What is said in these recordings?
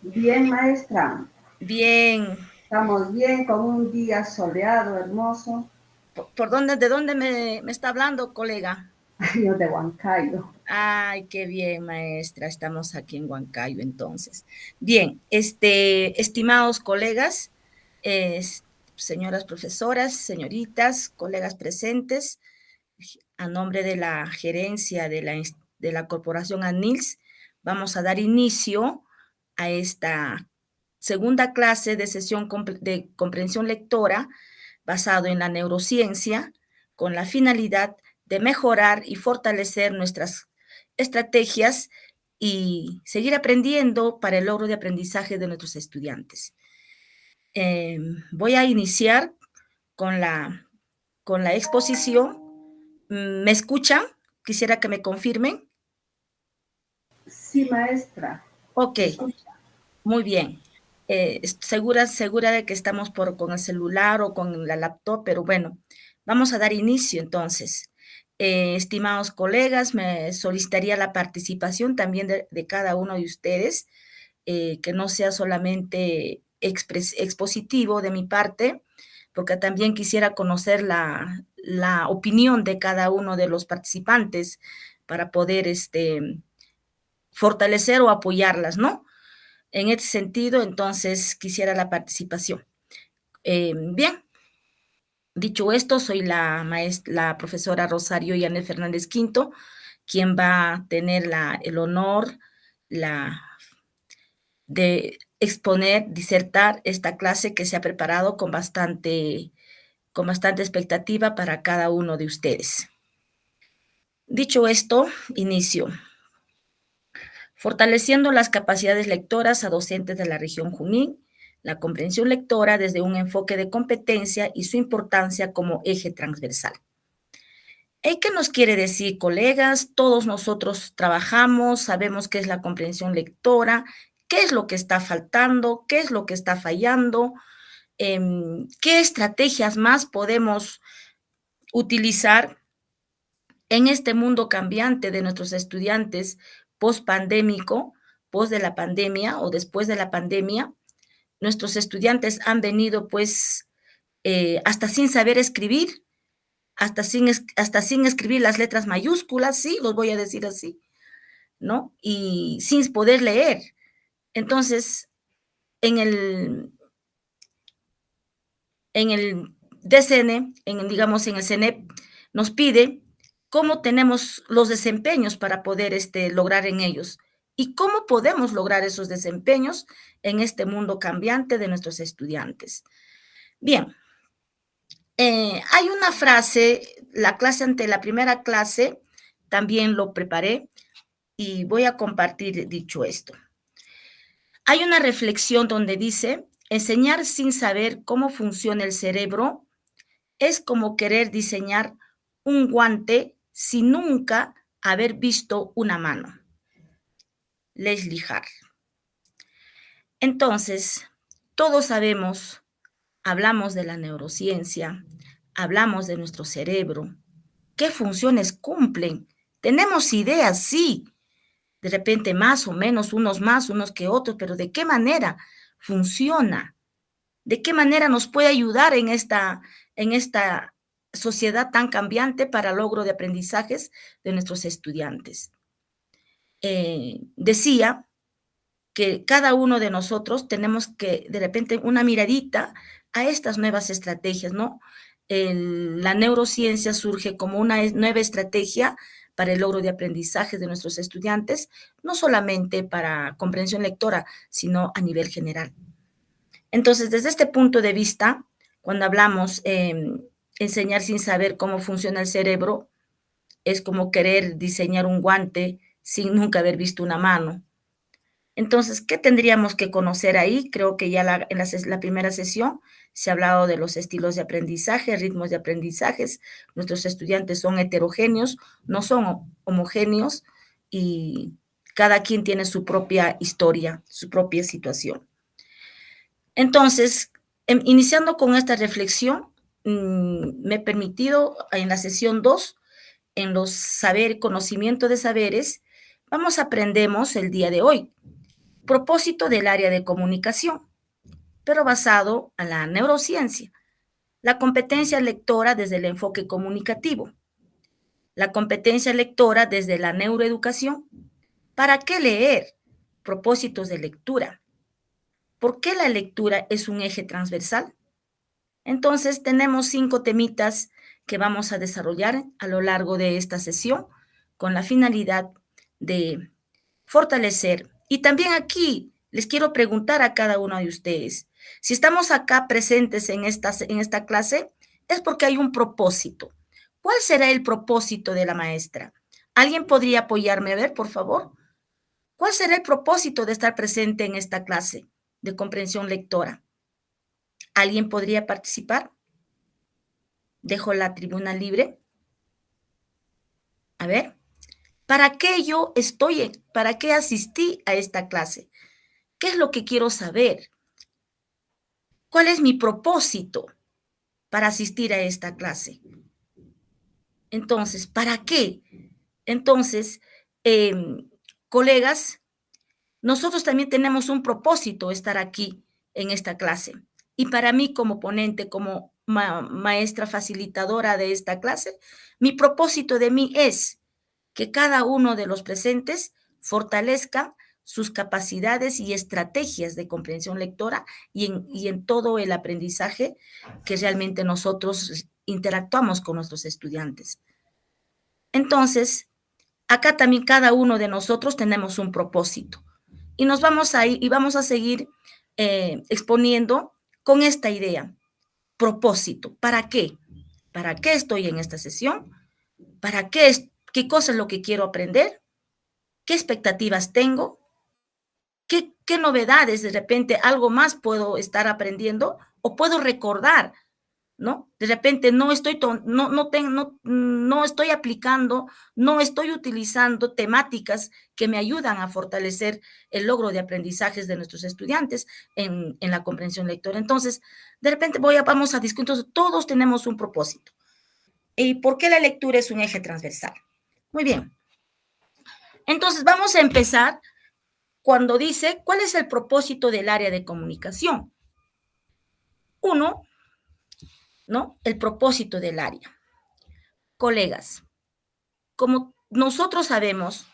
Bien, maestra. Bien. Estamos bien con un día soleado, hermoso. ¿Por dónde, de dónde me está hablando, colega? Yo de Huancayo. Ay, qué bien, maestra. Estamos aquí en Huancayo, entonces. Bien, estimados colegas, señoras profesoras, señoritas, colegas presentes, a nombre de la gerencia de la corporación ANILS, vamos a dar inicio a esta segunda clase de sesión de comprensión lectora basado en la neurociencia con la finalidad de mejorar y fortalecer nuestras estrategias y seguir aprendiendo para el logro de aprendizaje de nuestros estudiantes. Voy a iniciar con con la exposición. ¿Me escuchan? Quisiera que me confirmen. Sí, maestra. Ok, Se escucha. muy bien. Segura de que estamos con el celular o con la laptop, pero bueno, vamos a dar inicio entonces. Estimados colegas, me solicitaría la participación también de cada uno de ustedes, que no sea solamente expositivo de mi parte, porque también quisiera conocer la opinión de cada uno de los participantes para poder fortalecer o apoyarlas, ¿no? En este sentido, entonces, quisiera la participación. Bien, dicho esto, soy la profesora Rosario Yanet Fernández Quinto, quien va a tener el honor la, de exponer, disertar esta clase que se ha preparado con bastante expectativa para cada uno de ustedes. Dicho esto, inicio. Fortaleciendo las capacidades lectoras a docentes de la región Junín, la comprensión lectora desde un enfoque de competencia y su importancia como eje transversal. ¿Qué nos quiere decir, colegas? Todos nosotros trabajamos, sabemos qué es la comprensión lectora, qué es lo que está faltando, qué es lo que está fallando, qué estrategias más podemos utilizar en este mundo cambiante de nuestros estudiantes post-pandémico, post de la pandemia o después de la pandemia. Nuestros estudiantes han venido pues hasta sin saber escribir, hasta sin escribir las letras mayúsculas, sí, los voy a decir así, ¿no? Y sin poder leer. Entonces, en en el DCN, digamos, en el CENEP, nos pide cómo tenemos los desempeños para poder lograr en ellos y cómo podemos lograr esos desempeños en este mundo cambiante de nuestros estudiantes. Bien, hay una frase, la primera clase también lo preparé y voy a compartir dicho esto. Hay una reflexión donde dice, enseñar sin saber cómo funciona el cerebro es como querer diseñar un guante sin nunca haber visto una mano. Leslie Hart. Entonces, todos sabemos, hablamos de la neurociencia, hablamos de nuestro cerebro, qué funciones cumplen. Tenemos ideas, sí, de repente más, unos que otros, pero ¿de qué manera funciona? ¿De qué manera nos puede ayudar en esta sociedad tan cambiante para el logro de aprendizajes de nuestros estudiantes? Decía que cada uno de nosotros tenemos que, de repente, una miradita a estas nuevas estrategias, ¿no? La neurociencia surge como una nueva estrategia para el logro de aprendizaje de nuestros estudiantes, no solamente para comprensión lectora, sino a nivel general. Entonces, desde este punto de vista, cuando hablamos enseñar sin saber cómo funciona el cerebro, es como querer diseñar un guante sin nunca haber visto una mano. Entonces, ¿qué tendríamos que conocer ahí? Creo que ya en la primera sesión se ha hablado de los estilos de aprendizaje, ritmos de aprendizajes. Nuestros estudiantes son heterogéneos, no son homogéneos y cada quien tiene su propia historia, su propia situación. Entonces, iniciando con esta reflexión, me he permitido en la sesión 2, en conocimiento de saberes, aprendemos el día de hoy. propósito del área de comunicación, pero basado en la neurociencia. La competencia lectora desde el enfoque comunicativo. La competencia lectora desde la neuroeducación. ¿Para qué leer? Propósitos de lectura. ¿Por qué la lectura es un eje transversal? Entonces, tenemos 5 temitas que vamos a desarrollar a lo largo de esta sesión con la finalidad de fortalecer. Y también aquí les quiero preguntar a cada uno de ustedes, si estamos acá presentes en esta clase, es porque hay un propósito. ¿Cuál será el propósito de la maestra? ¿Alguien podría apoyarme a ver, por favor? ¿Cuál será el propósito de estar presente en esta clase de comprensión lectora? ¿Alguien podría participar? Dejo la tribuna libre. A ver, ¿para qué para qué asistí a esta clase? ¿Qué es lo que quiero saber? ¿Cuál es mi propósito para asistir a esta clase? Entonces, ¿para qué? Entonces, colegas, nosotros también tenemos un propósito estar aquí en esta clase. Y para mí como ponente, como maestra facilitadora de esta clase, mi propósito de mí es que cada uno de los presentes fortalezca sus capacidades y estrategias de comprensión lectora y en todo el aprendizaje que realmente nosotros interactuamos con nuestros estudiantes. Entonces, acá también cada uno de nosotros tenemos un propósito y nos vamos a ir y vamos a seguir exponiendo con esta idea, propósito. ¿Para qué? ¿Para qué estoy en esta sesión? ¿Para qué cosa es lo que quiero aprender? ¿Qué expectativas tengo? ¿Qué novedades de repente algo más puedo estar aprendiendo o puedo recordar? ¿No? De repente no estoy aplicando, no estoy utilizando temáticas que me ayudan a fortalecer el logro de aprendizajes de nuestros estudiantes en la comprensión lectora. Entonces, de repente vamos a discutir, todos tenemos un propósito. ¿Y por qué la lectura es un eje transversal? Muy bien. Entonces, vamos a empezar cuando dice, ¿cuál es el propósito del área de comunicación? Uno, ¿no? El propósito del área. Colegas, como nosotros sabemos,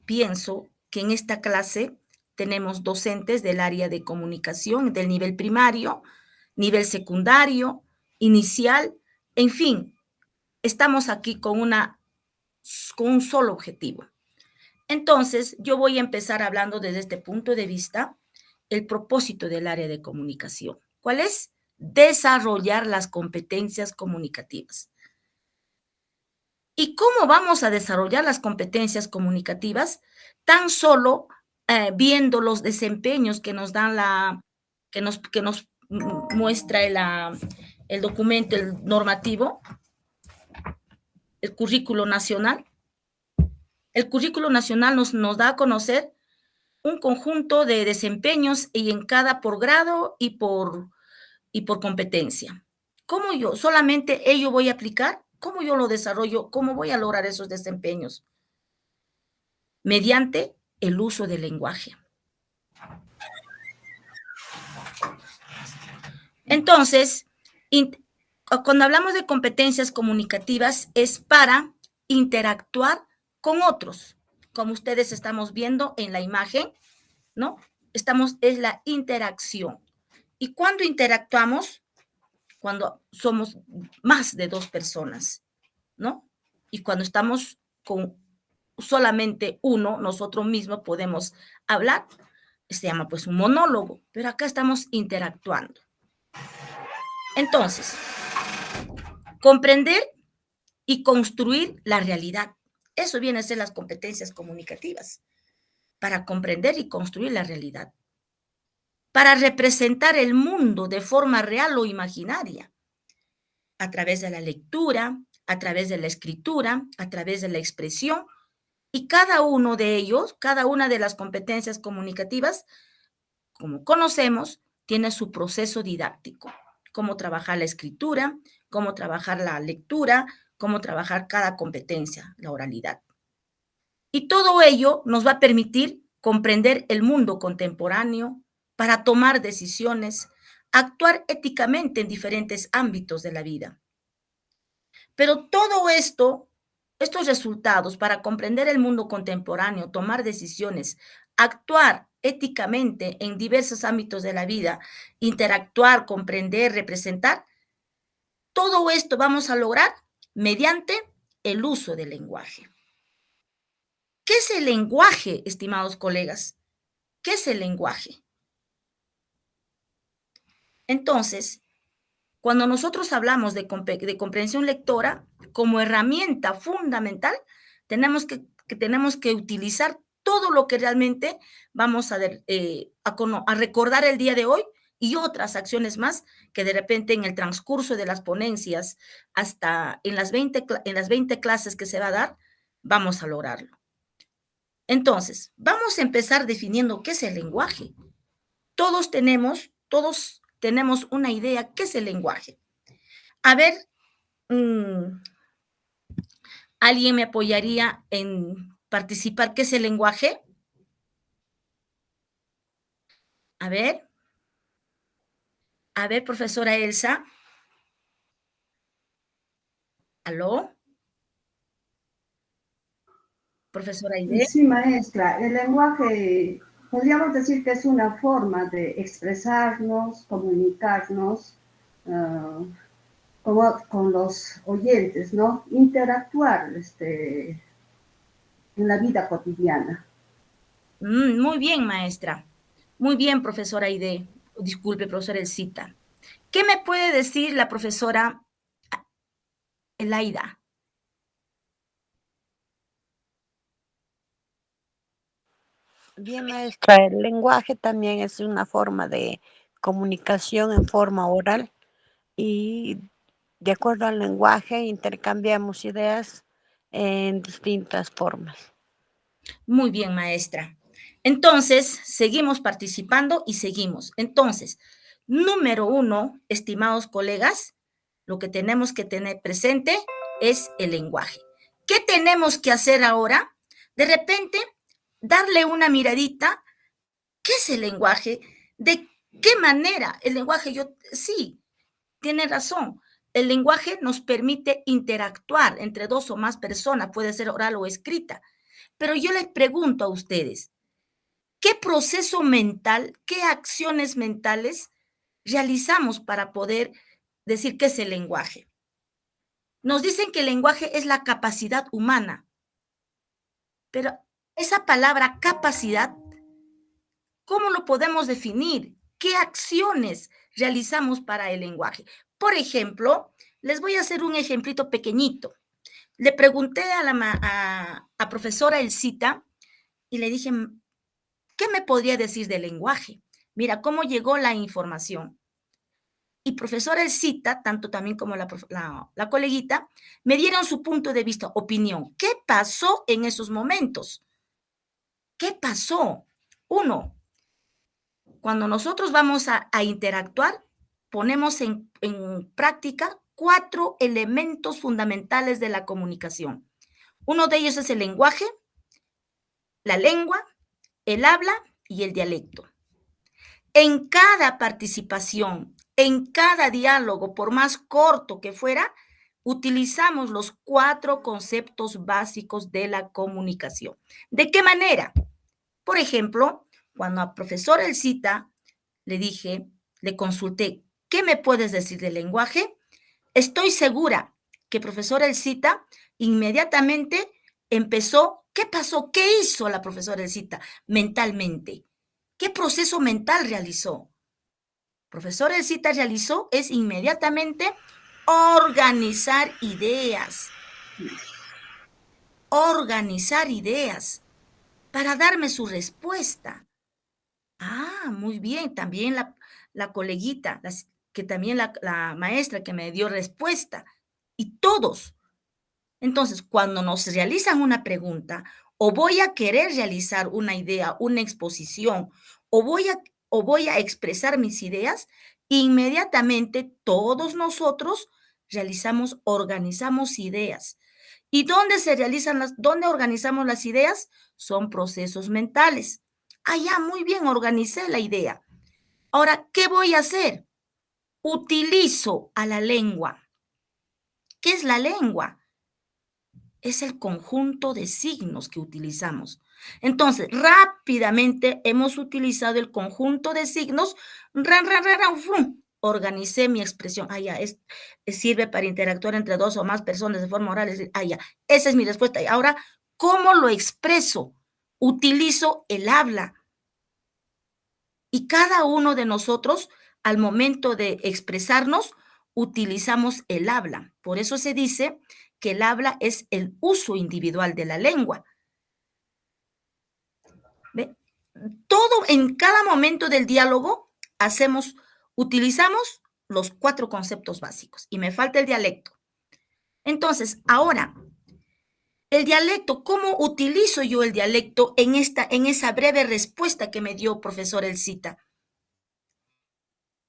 pienso que en esta clase tenemos docentes del área de comunicación, del nivel primario, nivel secundario, inicial, en fin, estamos aquí con un solo objetivo. Entonces, yo voy a empezar hablando desde este punto de vista, el propósito del área de comunicación. ¿Cuál es? Desarrollar las competencias comunicativas. ¿Y cómo vamos a desarrollar las competencias comunicativas? Tan solo viendo los desempeños que nos dan que nos muestra el documento, el normativo, el currículo nacional. El currículo nacional nos da a conocer un conjunto de desempeños y en cada por grado y por competencia. ¿Cómo yo solamente ello voy a aplicar? ¿Cómo yo lo desarrollo? ¿Cómo voy a lograr esos desempeños? Mediante el uso del lenguaje. Entonces, cuando hablamos de competencias comunicativas es para interactuar con otros, como ustedes estamos viendo en la imagen, ¿no? Es la interacción. ¿Y cuándo interactuamos? Cuando somos más de 2 personas, ¿no? Y cuando estamos con solamente uno, nosotros mismos podemos hablar, se llama pues un monólogo, pero acá estamos interactuando. Entonces, comprender y construir la realidad. Eso viene a ser las competencias comunicativas, para comprender y construir la realidad, para representar el mundo de forma real o imaginaria, a través de la lectura, a través de la escritura, a través de la expresión, y cada uno de ellos, cada una de las competencias comunicativas, como conocemos, tiene su proceso didáctico, cómo trabajar la escritura, cómo trabajar la lectura, cómo trabajar cada competencia, la oralidad. Y todo ello nos va a permitir comprender el mundo contemporáneo, para tomar decisiones, actuar éticamente en diferentes ámbitos de la vida. Pero todo esto, estos resultados para comprender el mundo contemporáneo, tomar decisiones, actuar éticamente en diversos ámbitos de la vida, interactuar, comprender, representar, todo esto vamos a lograr mediante el uso del lenguaje. ¿Qué es el lenguaje, estimados colegas? ¿Qué es el lenguaje? Entonces, cuando nosotros hablamos de comprensión lectora, como herramienta fundamental, tenemos que utilizar todo lo que realmente vamos a recordar el día de hoy y otras acciones más que de repente en el transcurso de las ponencias, hasta en en las 20 clases que se va a dar, vamos a lograrlo. Entonces, vamos a empezar definiendo qué es el lenguaje. Todos tenemos una idea, ¿qué es el lenguaje? A ver, ¿alguien me apoyaría en participar? ¿Qué es el lenguaje? A ver, profesora Elsa. ¿Aló? Profesora Aide. Sí, maestra, el lenguaje, podríamos decir que es una forma de expresarnos, comunicarnos con los oyentes, ¿no? Interactuar en la vida cotidiana. Muy bien, maestra. Muy bien, profesora Aide. Disculpe, profesora Elcita. ¿Qué me puede decir la profesora Elaida? Bien, maestra, el lenguaje también es una forma de comunicación en forma oral y de acuerdo al lenguaje intercambiamos ideas en distintas formas. Muy bien, maestra. Entonces, seguimos participando y seguimos. Entonces, número 1, estimados colegas, lo que tenemos que tener presente es el lenguaje. ¿Qué tenemos que hacer ahora? De repente, darle una miradita. ¿Qué es el lenguaje? ¿De qué manera? El lenguaje, sí, tiene razón. El lenguaje nos permite interactuar entre dos o más personas, puede ser oral o escrita. Pero yo les pregunto a ustedes, ¿qué proceso mental, qué acciones mentales realizamos para poder decir qué es el lenguaje? Nos dicen que el lenguaje es la capacidad humana, pero esa palabra capacidad, ¿cómo lo podemos definir? ¿Qué acciones realizamos para el lenguaje? Por ejemplo, les voy a hacer un ejemplito pequeñito. Le pregunté a profesora Elcita y le dije, ¿qué me podría decir del lenguaje? Mira, cómo llegó la información. Y profesora Elcita, tanto también como la coleguita, me dieron su punto de vista, opinión. ¿Qué pasó en esos momentos? ¿Qué pasó? Uno, cuando nosotros vamos a interactuar, ponemos en práctica 4 elementos fundamentales de la comunicación. Uno de ellos es el lenguaje, la lengua, el habla y el dialecto. En cada participación, en cada diálogo, por más corto que fuera, utilizamos los 4 conceptos básicos de la comunicación. ¿De qué manera? Por ejemplo, cuando a profesor Elcita le dije, le consulté, ¿qué me puedes decir del lenguaje? Estoy segura que profesora Elcita inmediatamente empezó, ¿qué pasó? ¿Qué hizo la profesora Elcita mentalmente? ¿Qué proceso mental realizó? Profesora Elcita realizó es inmediatamente organizar ideas. Organizar ideas para darme su respuesta. Ah, muy bien. También la coleguita, que también la maestra que me dio respuesta. Y todos. Entonces, cuando nos realizan una pregunta, o voy a querer realizar una idea, una exposición, o voy a expresar mis ideas, inmediatamente todos nosotros organizamos ideas. ¿Y dónde dónde organizamos las ideas? Son procesos mentales. Ah, ya, muy bien, organicé la idea. Ahora, ¿qué voy a hacer? Utilizo a la lengua. ¿Qué es la lengua? Es el conjunto de signos que utilizamos. Entonces, rápidamente hemos utilizado el conjunto de signos, organicé mi expresión. Ah, ya, sirve para interactuar entre dos o más personas de forma oral. Ah, ya, esa es mi respuesta. Y ahora, ¿cómo lo expreso? Utilizo el habla. Y cada uno de nosotros, al momento de expresarnos, utilizamos el habla. Por eso se dice que el habla es el uso individual de la lengua. ¿Ve? Todo en cada momento del diálogo utilizamos los 4 conceptos básicos y me falta el dialecto. Entonces, ahora, el dialecto, ¿cómo utilizo yo el dialecto en esa breve respuesta que me dio profesor Elcita?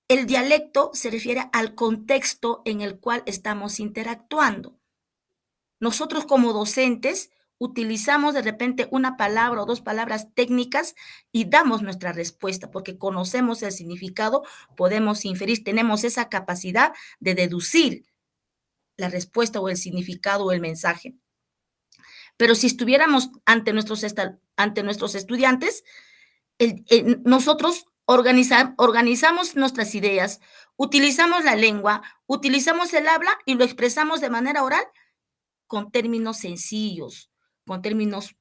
El dialecto se refiere al contexto en el cual estamos interactuando. Nosotros como docentes utilizamos de repente una palabra o 2 palabras técnicas y damos nuestra respuesta, porque conocemos el significado, podemos inferir, tenemos esa capacidad de deducir la respuesta o el significado o el mensaje. Pero si estuviéramos ante nuestros estudiantes, nosotros organizamos nuestras ideas, utilizamos la lengua, utilizamos el habla y lo expresamos de manera oral con términos sencillos, con términos,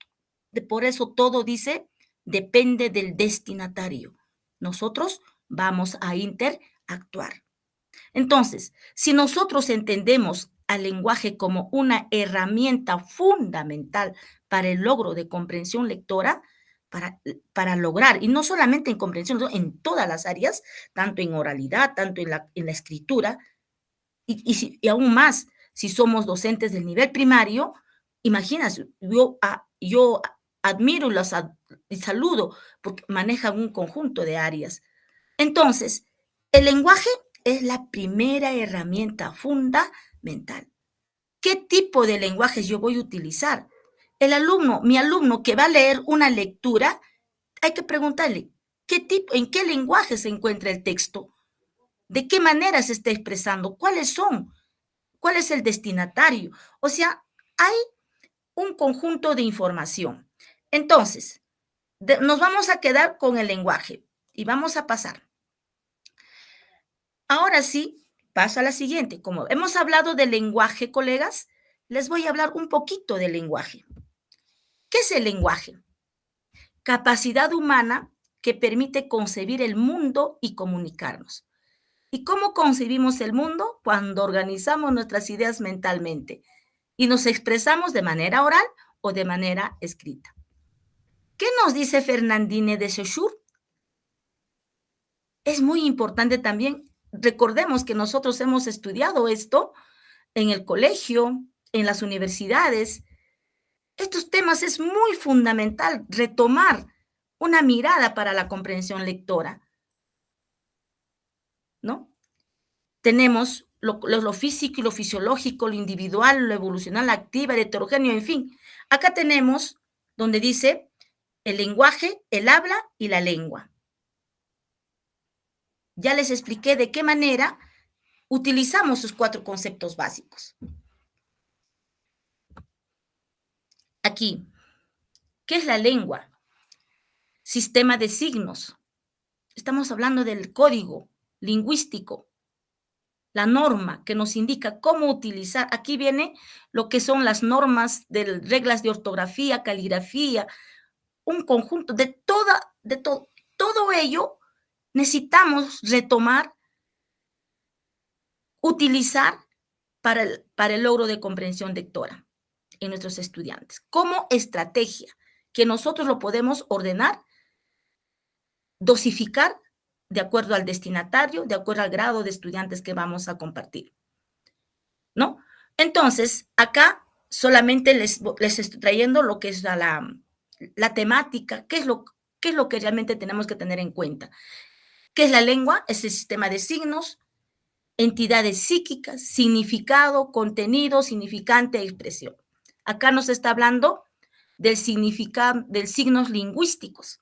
por eso todo dice, depende del destinatario. Nosotros vamos a interactuar. Entonces, si nosotros entendemos al lenguaje como una herramienta fundamental para el logro de comprensión lectora, para lograr, y no solamente en comprensión, en todas las áreas, tanto en oralidad, tanto en la escritura, y aún más, si somos docentes del nivel primario, imagínate, yo admiro y saludo porque manejan un conjunto de áreas. Entonces, el lenguaje es la primera herramienta fundamental. ¿Qué tipo de lenguajes yo voy a utilizar? Mi alumno que va a leer una lectura, hay que preguntarle, ¿en qué lenguaje se encuentra el texto? ¿De qué manera se está expresando? ¿Cuáles son? ¿Cuál es el destinatario? O sea, hay un conjunto de información. Entonces, nos vamos a quedar con el lenguaje y vamos a pasar. Ahora sí, paso a la siguiente. Como hemos hablado del lenguaje, colegas, les voy a hablar un poquito del lenguaje. ¿Qué es el lenguaje? Capacidad humana que permite concebir el mundo y comunicarnos. ¿Y cómo concebimos el mundo? Cuando organizamos nuestras ideas mentalmente y nos expresamos de manera oral o de manera escrita. ¿Qué nos dice Fernandine de Saussure? Es muy importante también, recordemos que nosotros hemos estudiado esto en el colegio, en las universidades. Estos temas es muy fundamental retomar una mirada para la comprensión lectora, ¿no? Tenemos lo físico y lo fisiológico, lo individual, lo evolucional, la activa, el heterogéneo, en fin. Acá tenemos donde dice el lenguaje, el habla y la lengua. Ya les expliqué de qué manera utilizamos sus 4 conceptos básicos. Aquí, ¿qué es la lengua? Sistema de signos. Estamos hablando del código lingüístico, la norma que nos indica cómo utilizar. Aquí viene lo que son las normas de reglas de ortografía, caligrafía, un conjunto de todo ello necesitamos retomar, utilizar para el logro de comprensión lectora en nuestros estudiantes, como estrategia, que nosotros lo podemos ordenar, dosificar de acuerdo al destinatario, de acuerdo al grado de estudiantes que vamos a compartir, ¿no? Entonces, acá solamente les estoy trayendo lo que es la temática, qué es lo que realmente tenemos que tener en cuenta. ¿Qué es la lengua? Es el sistema de signos, entidades psíquicas, significado, contenido, significante, expresión. Acá nos está hablando del significado, de signos lingüísticos.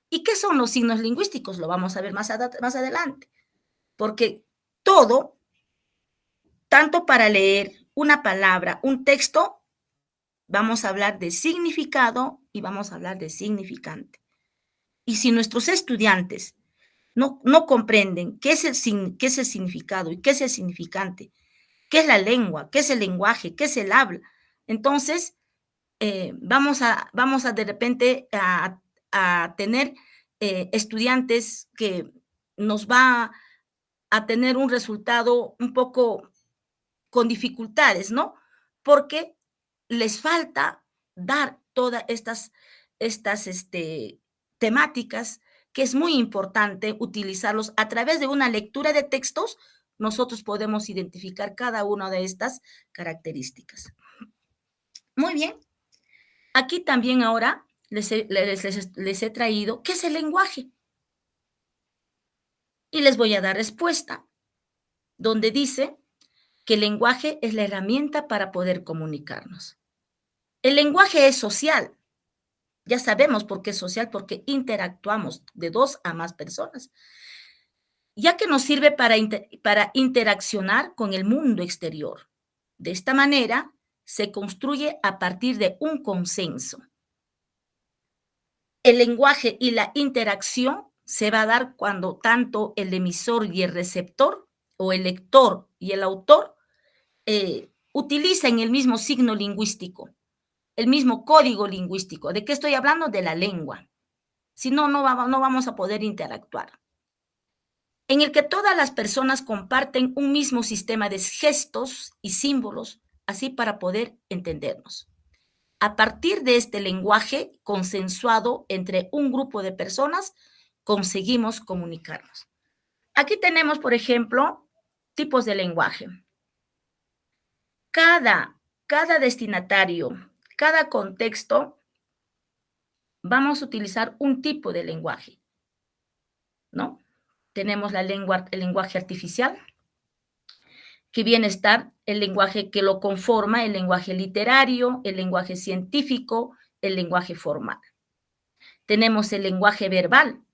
¿Y qué son los signos lingüísticos? Lo vamos a ver más adelante, porque todo, tanto para leer una palabra, un texto, vamos a hablar de significado y vamos a hablar de significante. Y si nuestros estudiantes no comprenden qué es el significado y qué es el significante, qué es la lengua, qué es el lenguaje, qué es el habla, entonces vamos a de repente a tener estudiantes que nos va a tener un resultado un poco con dificultades, ¿no? Porque les falta dar todas estas temáticas que es muy importante utilizarlos a través de una lectura de textos. Nosotros podemos identificar cada una de estas características. Muy bien. Aquí también ahora les he traído qué es el lenguaje. Y les voy a dar respuesta, donde dice que el lenguaje es la herramienta para poder comunicarnos. El lenguaje es social. Ya sabemos por qué es social, porque interactuamos de 2 a más personas, ya que nos sirve para interaccionar con el mundo exterior. De esta manera, se construye a partir de un consenso. El lenguaje y la interacción se va a dar cuando tanto el emisor y el receptor, o el lector y el autor, utilizan el mismo signo lingüístico, el mismo código lingüístico. ¿De qué estoy hablando? De la lengua. Si no, no vamos a poder interactuar. En el que todas las personas comparten un mismo sistema de gestos y símbolos, así para poder entendernos. A partir de este lenguaje consensuado entre un grupo de personas, conseguimos comunicarnos. Aquí tenemos, por ejemplo, tipos de lenguaje. Cada destinatario, cada contexto, vamos a utilizar un tipo de lenguaje, ¿no? Tenemos el lenguaje artificial, que viene a estar el lenguaje que lo conforma, el lenguaje literario, el lenguaje científico, el lenguaje formal. Tenemos el lenguaje verbal,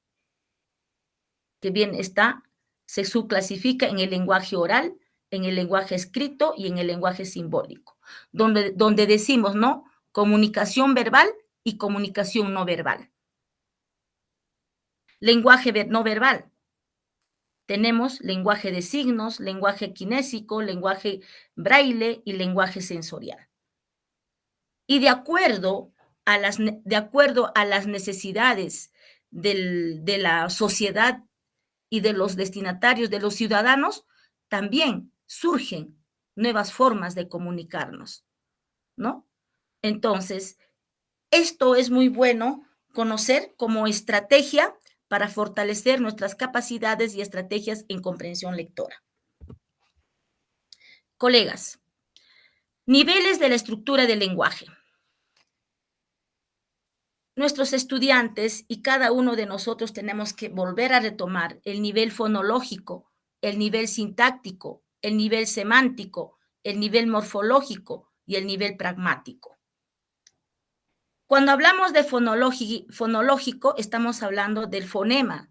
que bien está, se subclasifica en el lenguaje oral, en el lenguaje escrito y en el lenguaje simbólico, donde decimos, ¿no? Comunicación verbal y comunicación no verbal. Lenguaje no verbal. Tenemos lenguaje de signos, lenguaje kinésico, lenguaje braille y lenguaje sensorial. Y de acuerdo a las necesidades de la sociedad y de los destinatarios, de los ciudadanos, también surgen nuevas formas de comunicarnos, ¿no? Entonces, esto es muy bueno conocer como estrategia para fortalecer nuestras capacidades y estrategias en comprensión lectora. Colegas, niveles de la estructura del lenguaje. Nuestros estudiantes y cada uno de nosotros tenemos que volver a retomar el nivel fonológico, el nivel sintáctico, el nivel semántico, el nivel morfológico y el nivel pragmático. Cuando hablamos de fonológico, estamos hablando del fonema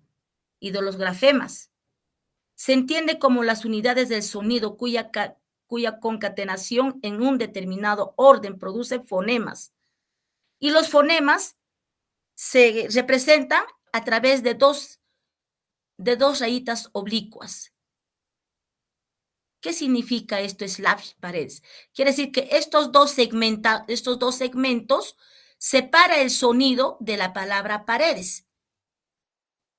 y de los grafemas. Se entiende como las unidades del sonido cuya concatenación en un determinado orden produce fonemas. Y los fonemas se representan a través de dos rayitas oblicuas. ¿Qué significa esto, Slav Paredes? Quiere decir que estos dos segmentos separa el sonido de la palabra paredes.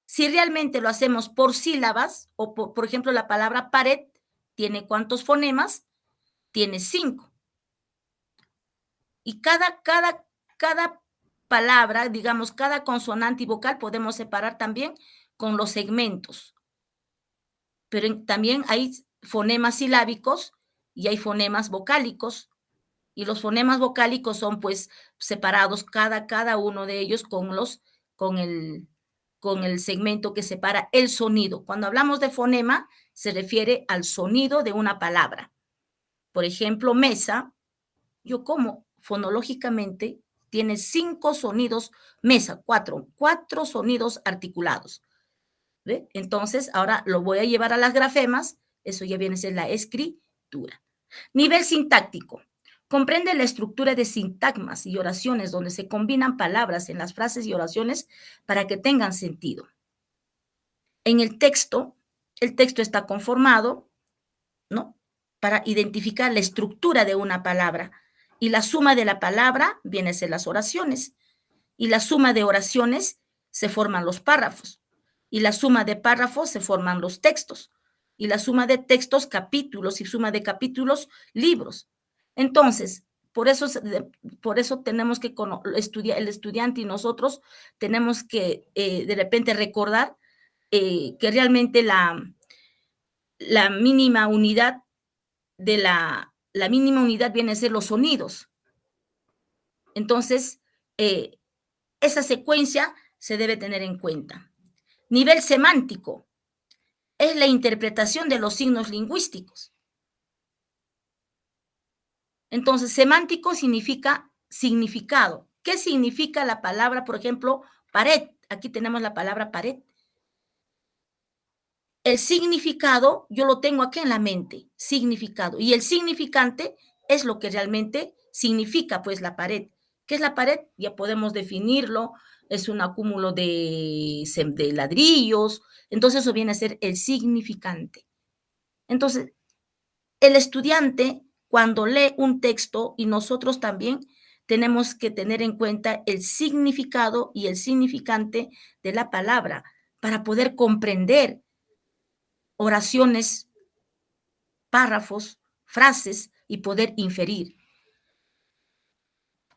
Si realmente lo hacemos por sílabas, o por ejemplo la palabra pared, ¿tiene cuántos fonemas? Tiene 5. Y cada palabra, digamos, cada consonante y vocal podemos separar también con los segmentos. Pero también hay fonemas silábicos y hay fonemas vocálicos. Y los fonemas vocálicos son pues separados cada uno de ellos con el segmento que separa el sonido. Cuando hablamos de fonema, se refiere al sonido de una palabra. Por ejemplo, mesa, yo como fonológicamente tiene 5 sonidos, mesa, 4 sonidos articulados. ¿Ve? Entonces, ahora lo voy a llevar a las grafemas, eso ya viene a ser la escritura. Nivel sintáctico. Comprende la estructura de sintagmas y oraciones donde se combinan palabras en las frases y oraciones para que tengan sentido. En el texto está conformado, ¿no?, para identificar la estructura de una palabra, y la suma de la palabra viene a ser las oraciones, y la suma de oraciones se forman los párrafos, y la suma de párrafos se forman los textos, y la suma de textos, capítulos, y suma de capítulos, libros. Entonces, por eso tenemos que estudiar, el estudiante y nosotros tenemos que de repente recordar que realmente la mínima unidad de la mínima unidad viene a ser los sonidos. Entonces, esa secuencia se debe tener en cuenta. Nivel semántico es la interpretación de los signos lingüísticos. Entonces, semántico significa significado. ¿Qué significa la palabra, por ejemplo, pared? Aquí tenemos la palabra pared. El significado yo lo tengo aquí en la mente, significado. Y el significante es lo que realmente significa, pues, la pared. ¿Qué es la pared? Ya podemos definirlo. Es un acúmulo de ladrillos. Entonces, eso viene a ser el significante. Entonces, el estudiante, cuando lee un texto, y nosotros también tenemos que tener en cuenta el significado y el significante de la palabra para poder comprender oraciones, párrafos, frases y poder inferir.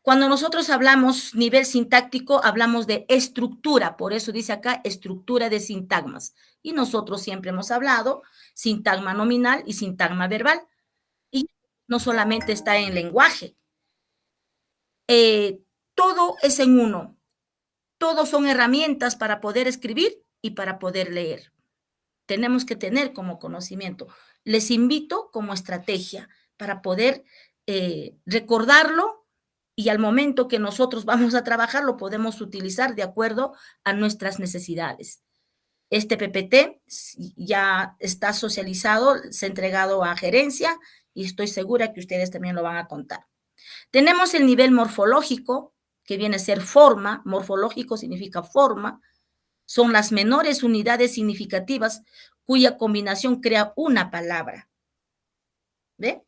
Cuando nosotros hablamos nivel sintáctico, hablamos de estructura, por eso dice acá estructura de sintagmas. Y nosotros siempre hemos hablado sintagma nominal y sintagma verbal. Y no solamente está en lenguaje. Todo es en uno. Todos son herramientas para poder escribir y para poder leer. Tenemos que tener como conocimiento. Les invito como estrategia para poder recordarlo, y al momento que nosotros vamos a trabajar lo podemos utilizar de acuerdo a nuestras necesidades. Este PPT ya está socializado, se ha entregado a gerencia y estoy segura que ustedes también lo van a contar. Tenemos el nivel morfológico, que viene a ser forma. Morfológico significa forma. Son las menores unidades significativas cuya combinación crea una palabra. ¿Ve?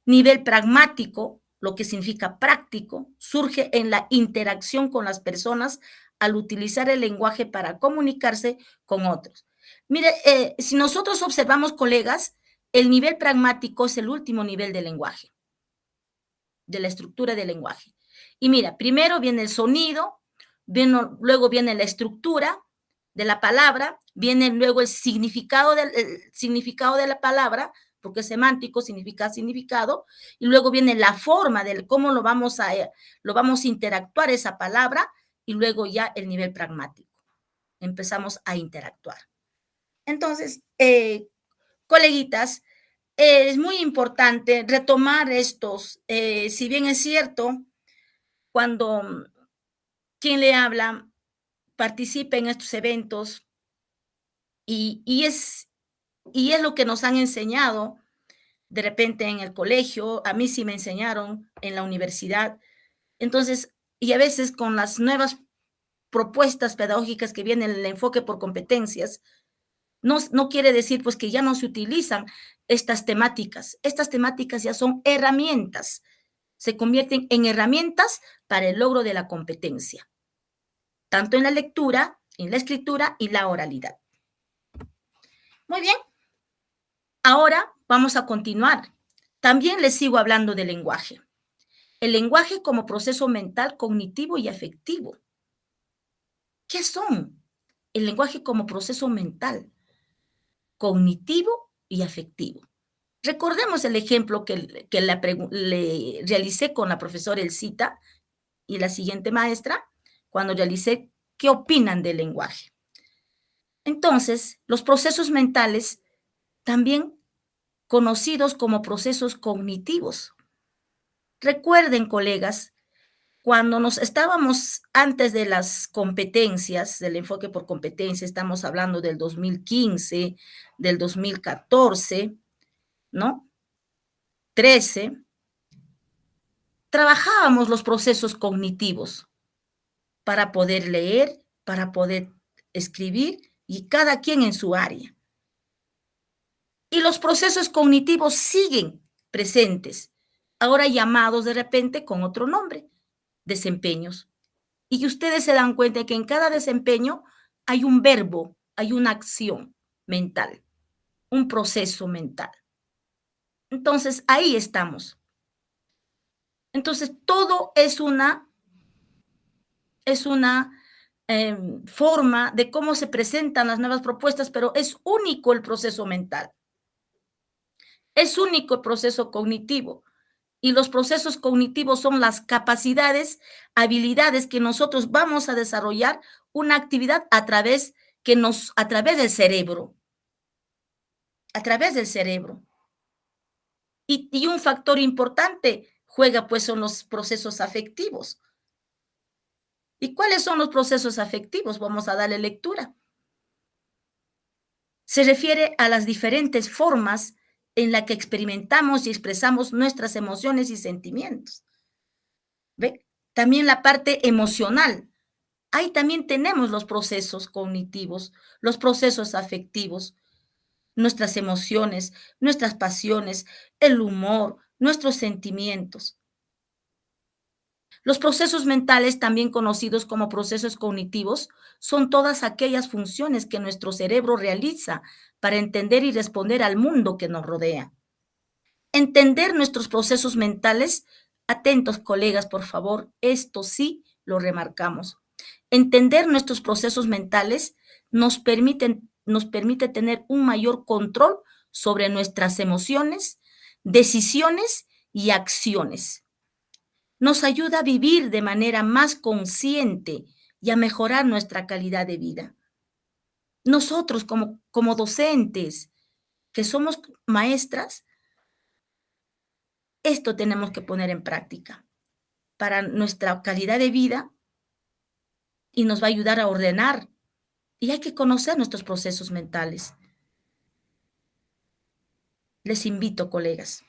Nivel pragmático, lo que significa práctico, surge en la interacción con las personas al utilizar el lenguaje para comunicarse con otros. Mire, si nosotros observamos, colegas, el nivel pragmático es el último nivel del lenguaje, de la estructura del lenguaje. Y mira, primero viene el sonido, luego viene la estructura de la palabra, viene luego el significado de la palabra, porque es semántico, significa significado, y luego viene la forma de cómo lo vamos a interactuar esa palabra, y luego ya el nivel pragmático. Empezamos a interactuar. Entonces, coleguitas, es muy importante retomar estos, si bien es cierto, cuando quien le habla participa en estos eventos, y es lo que nos han enseñado de repente en el colegio. A mí sí me enseñaron en la universidad. Entonces, y a veces con las nuevas propuestas pedagógicas que vienen, el enfoque por competencias, no quiere decir pues que ya no se utilizan estas temáticas. Estas temáticas ya son herramientas, se convierten en herramientas para el logro de la competencia, tanto en la lectura, en la escritura y la oralidad. Muy bien. Ahora vamos a continuar. También les sigo hablando del lenguaje. El lenguaje como proceso mental, cognitivo y afectivo. ¿Qué son? El lenguaje como proceso mental, cognitivo y afectivo. Recordemos el ejemplo que le realicé con la profesora Elcita y la siguiente maestra, cuando realicé ¿qué opinan del lenguaje? Entonces, los procesos mentales, también conocidos como procesos cognitivos. Recuerden, colegas, cuando nos estábamos antes de las competencias, del enfoque por competencia, estamos hablando del 2015, del 2014, ¿no? 13, trabajábamos los procesos cognitivos para poder leer, para poder escribir y cada quien en su área. Y los procesos cognitivos siguen presentes, ahora llamados de repente con otro nombre, desempeños. Y ustedes se dan cuenta de que en cada desempeño hay un verbo, hay una acción mental, un proceso mental. Entonces, ahí estamos. Entonces, todo es una forma de cómo se presentan las nuevas propuestas, pero es único el proceso mental. Es único el proceso cognitivo. Y los procesos cognitivos son las capacidades, habilidades que nosotros vamos a desarrollar una actividad a través del cerebro. A través del cerebro. Y un factor importante juega, pues, son los procesos afectivos. ¿Y cuáles son los procesos afectivos? Vamos a darle lectura. Se refiere a las diferentes formas en las que experimentamos y expresamos nuestras emociones y sentimientos. ¿Ve? También la parte emocional. Ahí también tenemos los procesos cognitivos, los procesos afectivos, nuestras emociones, nuestras pasiones, el humor, nuestros sentimientos. Los procesos mentales, también conocidos como procesos cognitivos, son todas aquellas funciones que nuestro cerebro realiza para entender y responder al mundo que nos rodea. Entender nuestros procesos mentales, atentos colegas, por favor, esto sí lo remarcamos. Entender nuestros procesos mentales nos permite tener un mayor control sobre nuestras emociones, decisiones y acciones. Nos ayuda a vivir de manera más consciente y a mejorar nuestra calidad de vida. Nosotros como docentes, que somos maestras, esto tenemos que poner en práctica para nuestra calidad de vida y nos va a ayudar a ordenar. Y hay que conocer nuestros procesos mentales. Les invito, colegas.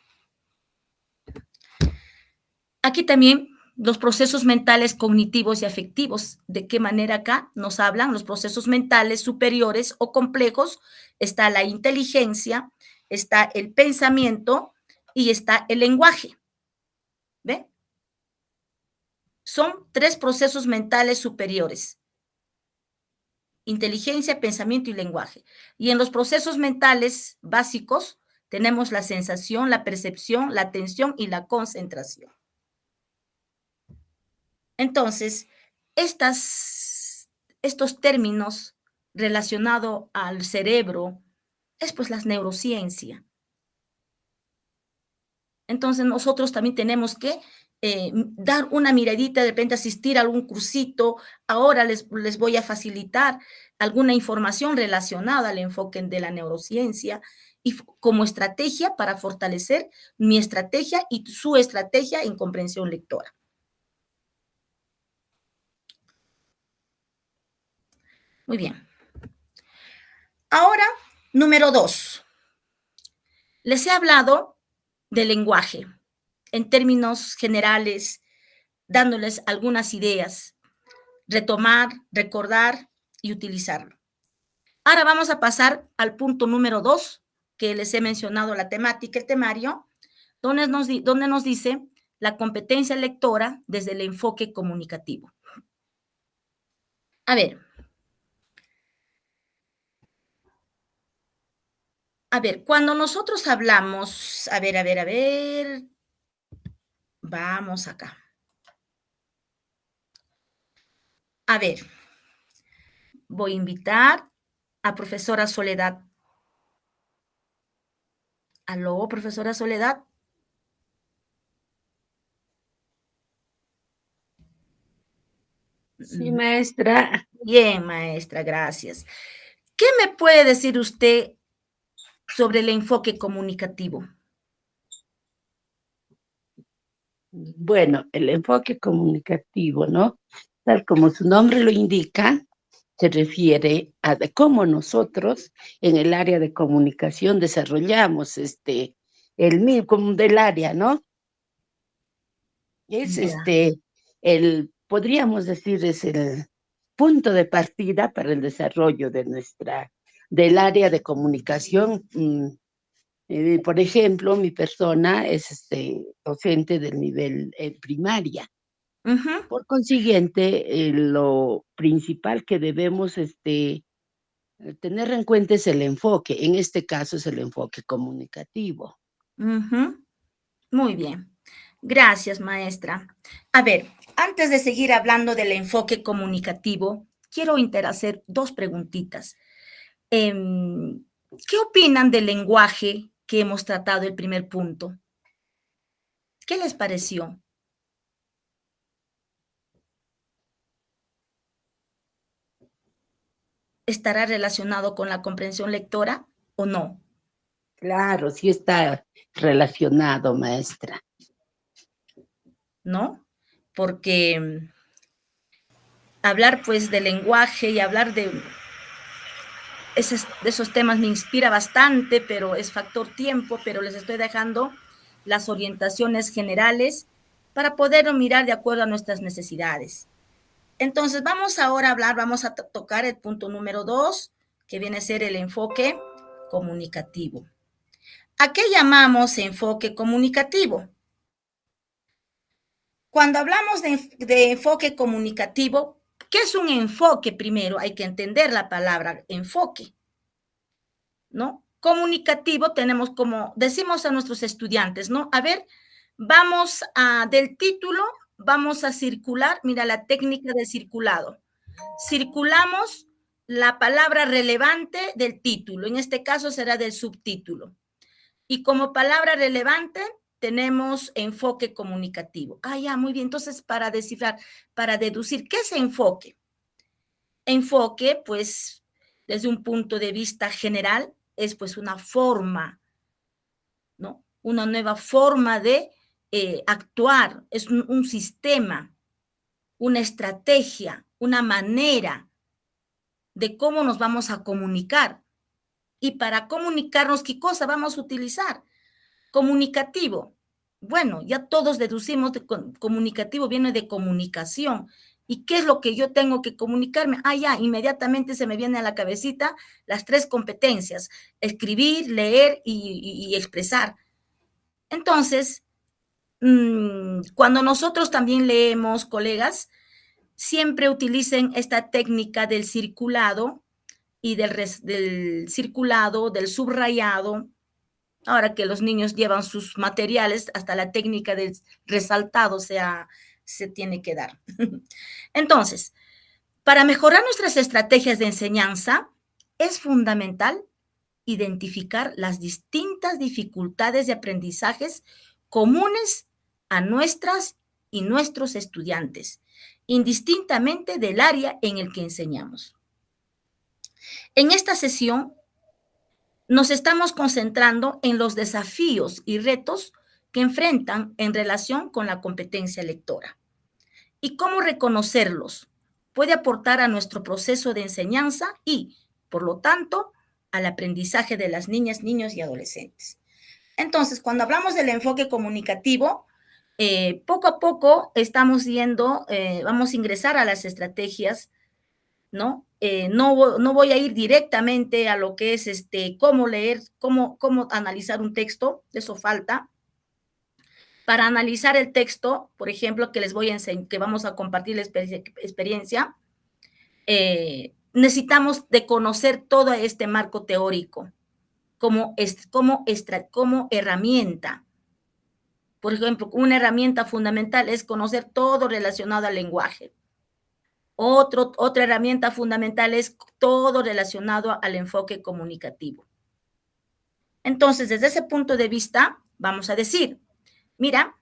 Aquí también los procesos mentales cognitivos y afectivos. ¿De qué manera acá nos hablan los procesos mentales superiores o complejos? Está la inteligencia, está el pensamiento y está el lenguaje. ¿Ve? Son 3 procesos mentales superiores: inteligencia, pensamiento y lenguaje. Y en los procesos mentales básicos tenemos la sensación, la percepción, la atención y la concentración. Entonces, estos términos relacionados al cerebro es pues la neurociencia. Entonces, nosotros también tenemos que dar una miradita, de repente asistir a algún cursito. Ahora les voy a facilitar alguna información relacionada al enfoque de la neurociencia y como estrategia para fortalecer mi estrategia y su estrategia en comprensión lectora. Muy bien. Ahora, número 2. Les he hablado del lenguaje en términos generales, dándoles algunas ideas, retomar, recordar y utilizarlo. Ahora vamos a pasar al punto número 2, que les he mencionado la temática, el temario, donde nos dice la competencia lectora desde el enfoque comunicativo. A ver, cuando nosotros hablamos, vamos acá. A ver, voy a invitar a profesora Soledad. ¿Aló, profesora Soledad? Sí, maestra. Bien, maestra, gracias. ¿Qué me puede decir usted sobre el enfoque comunicativo? Bueno, el enfoque comunicativo, ¿no? Tal como su nombre lo indica, se refiere a de cómo nosotros en el área de comunicación desarrollamos el como del área, ¿no? Es Ya. podríamos decir, es el punto de partida para el desarrollo del área de comunicación. Por ejemplo, mi persona es docente del nivel primaria. Ujú, Por consiguiente, lo principal que debemos tener en cuenta es el enfoque. En este caso es el enfoque comunicativo. ujú. Muy bien. Gracias, maestra. A ver, antes de seguir hablando del enfoque comunicativo, quiero hacer dos preguntitas. Em, ¿Qué opinan del lenguaje que hemos tratado el primer punto? ¿Qué les pareció? ¿Estará relacionado con la comprensión lectora o no? Claro, sí está relacionado, maestra. ¿No? Porque hablar pues de lenguaje y hablar de esos temas me inspira bastante, pero es factor tiempo, pero les estoy dejando las orientaciones generales para poder mirar de acuerdo a nuestras necesidades. Entonces, vamos ahora a hablar, vamos a tocar el punto número 2, que viene a ser el enfoque comunicativo. ¿A qué llamamos enfoque comunicativo? Cuando hablamos de enfoque comunicativo, ¿qué es un enfoque primero? Hay que entender la palabra enfoque, ¿no? Comunicativo tenemos como, decimos a nuestros estudiantes, ¿no? A ver, del título, vamos a circular, mira la técnica de circulado. Circulamos la palabra relevante del título, en este caso será del subtítulo. Y como palabra relevante tenemos enfoque comunicativo. Ah, ya, muy bien. Entonces, para descifrar, para deducir, ¿qué es enfoque? Enfoque, pues, desde un punto de vista general, es pues una forma, ¿no? Una nueva forma de actuar, es un sistema, una estrategia, una manera de cómo nos vamos a comunicar. Y para comunicarnos, ¿qué cosa vamos a utilizar? Comunicativo. Bueno, ya todos deducimos de comunicativo, viene de comunicación. ¿Y qué es lo que yo tengo que comunicarme? Ah, ya, inmediatamente se me viene a la cabecita las tres competencias, escribir, leer y expresar. Entonces, cuando nosotros también leemos, colegas, siempre utilicen esta técnica del circulado y del circulado, del subrayado. Ahora que los niños llevan sus materiales, hasta la técnica del resaltado se tiene que dar. Entonces, para mejorar nuestras estrategias de enseñanza, es fundamental identificar las distintas dificultades de aprendizajes comunes a nuestras y nuestros estudiantes, indistintamente del área en el que enseñamos. En esta sesión nos estamos concentrando en los desafíos y retos que enfrentan en relación con la competencia lectora y cómo reconocerlos puede aportar a nuestro proceso de enseñanza y, por lo tanto, al aprendizaje de las niñas, niños y adolescentes. Entonces, cuando hablamos del enfoque comunicativo, poco a poco estamos viendo, vamos a ingresar a las estrategias, ¿no? No voy a ir directamente a lo que es cómo leer, cómo analizar un texto, eso falta. Para analizar el texto, por ejemplo, que les voy a enseñar, que vamos a compartir la experiencia, necesitamos de conocer todo este marco teórico como herramienta. Por ejemplo, una herramienta fundamental es conocer todo relacionado al lenguaje. Otra herramienta fundamental es todo relacionado al enfoque comunicativo. Entonces, desde ese punto de vista, vamos a decir, mira,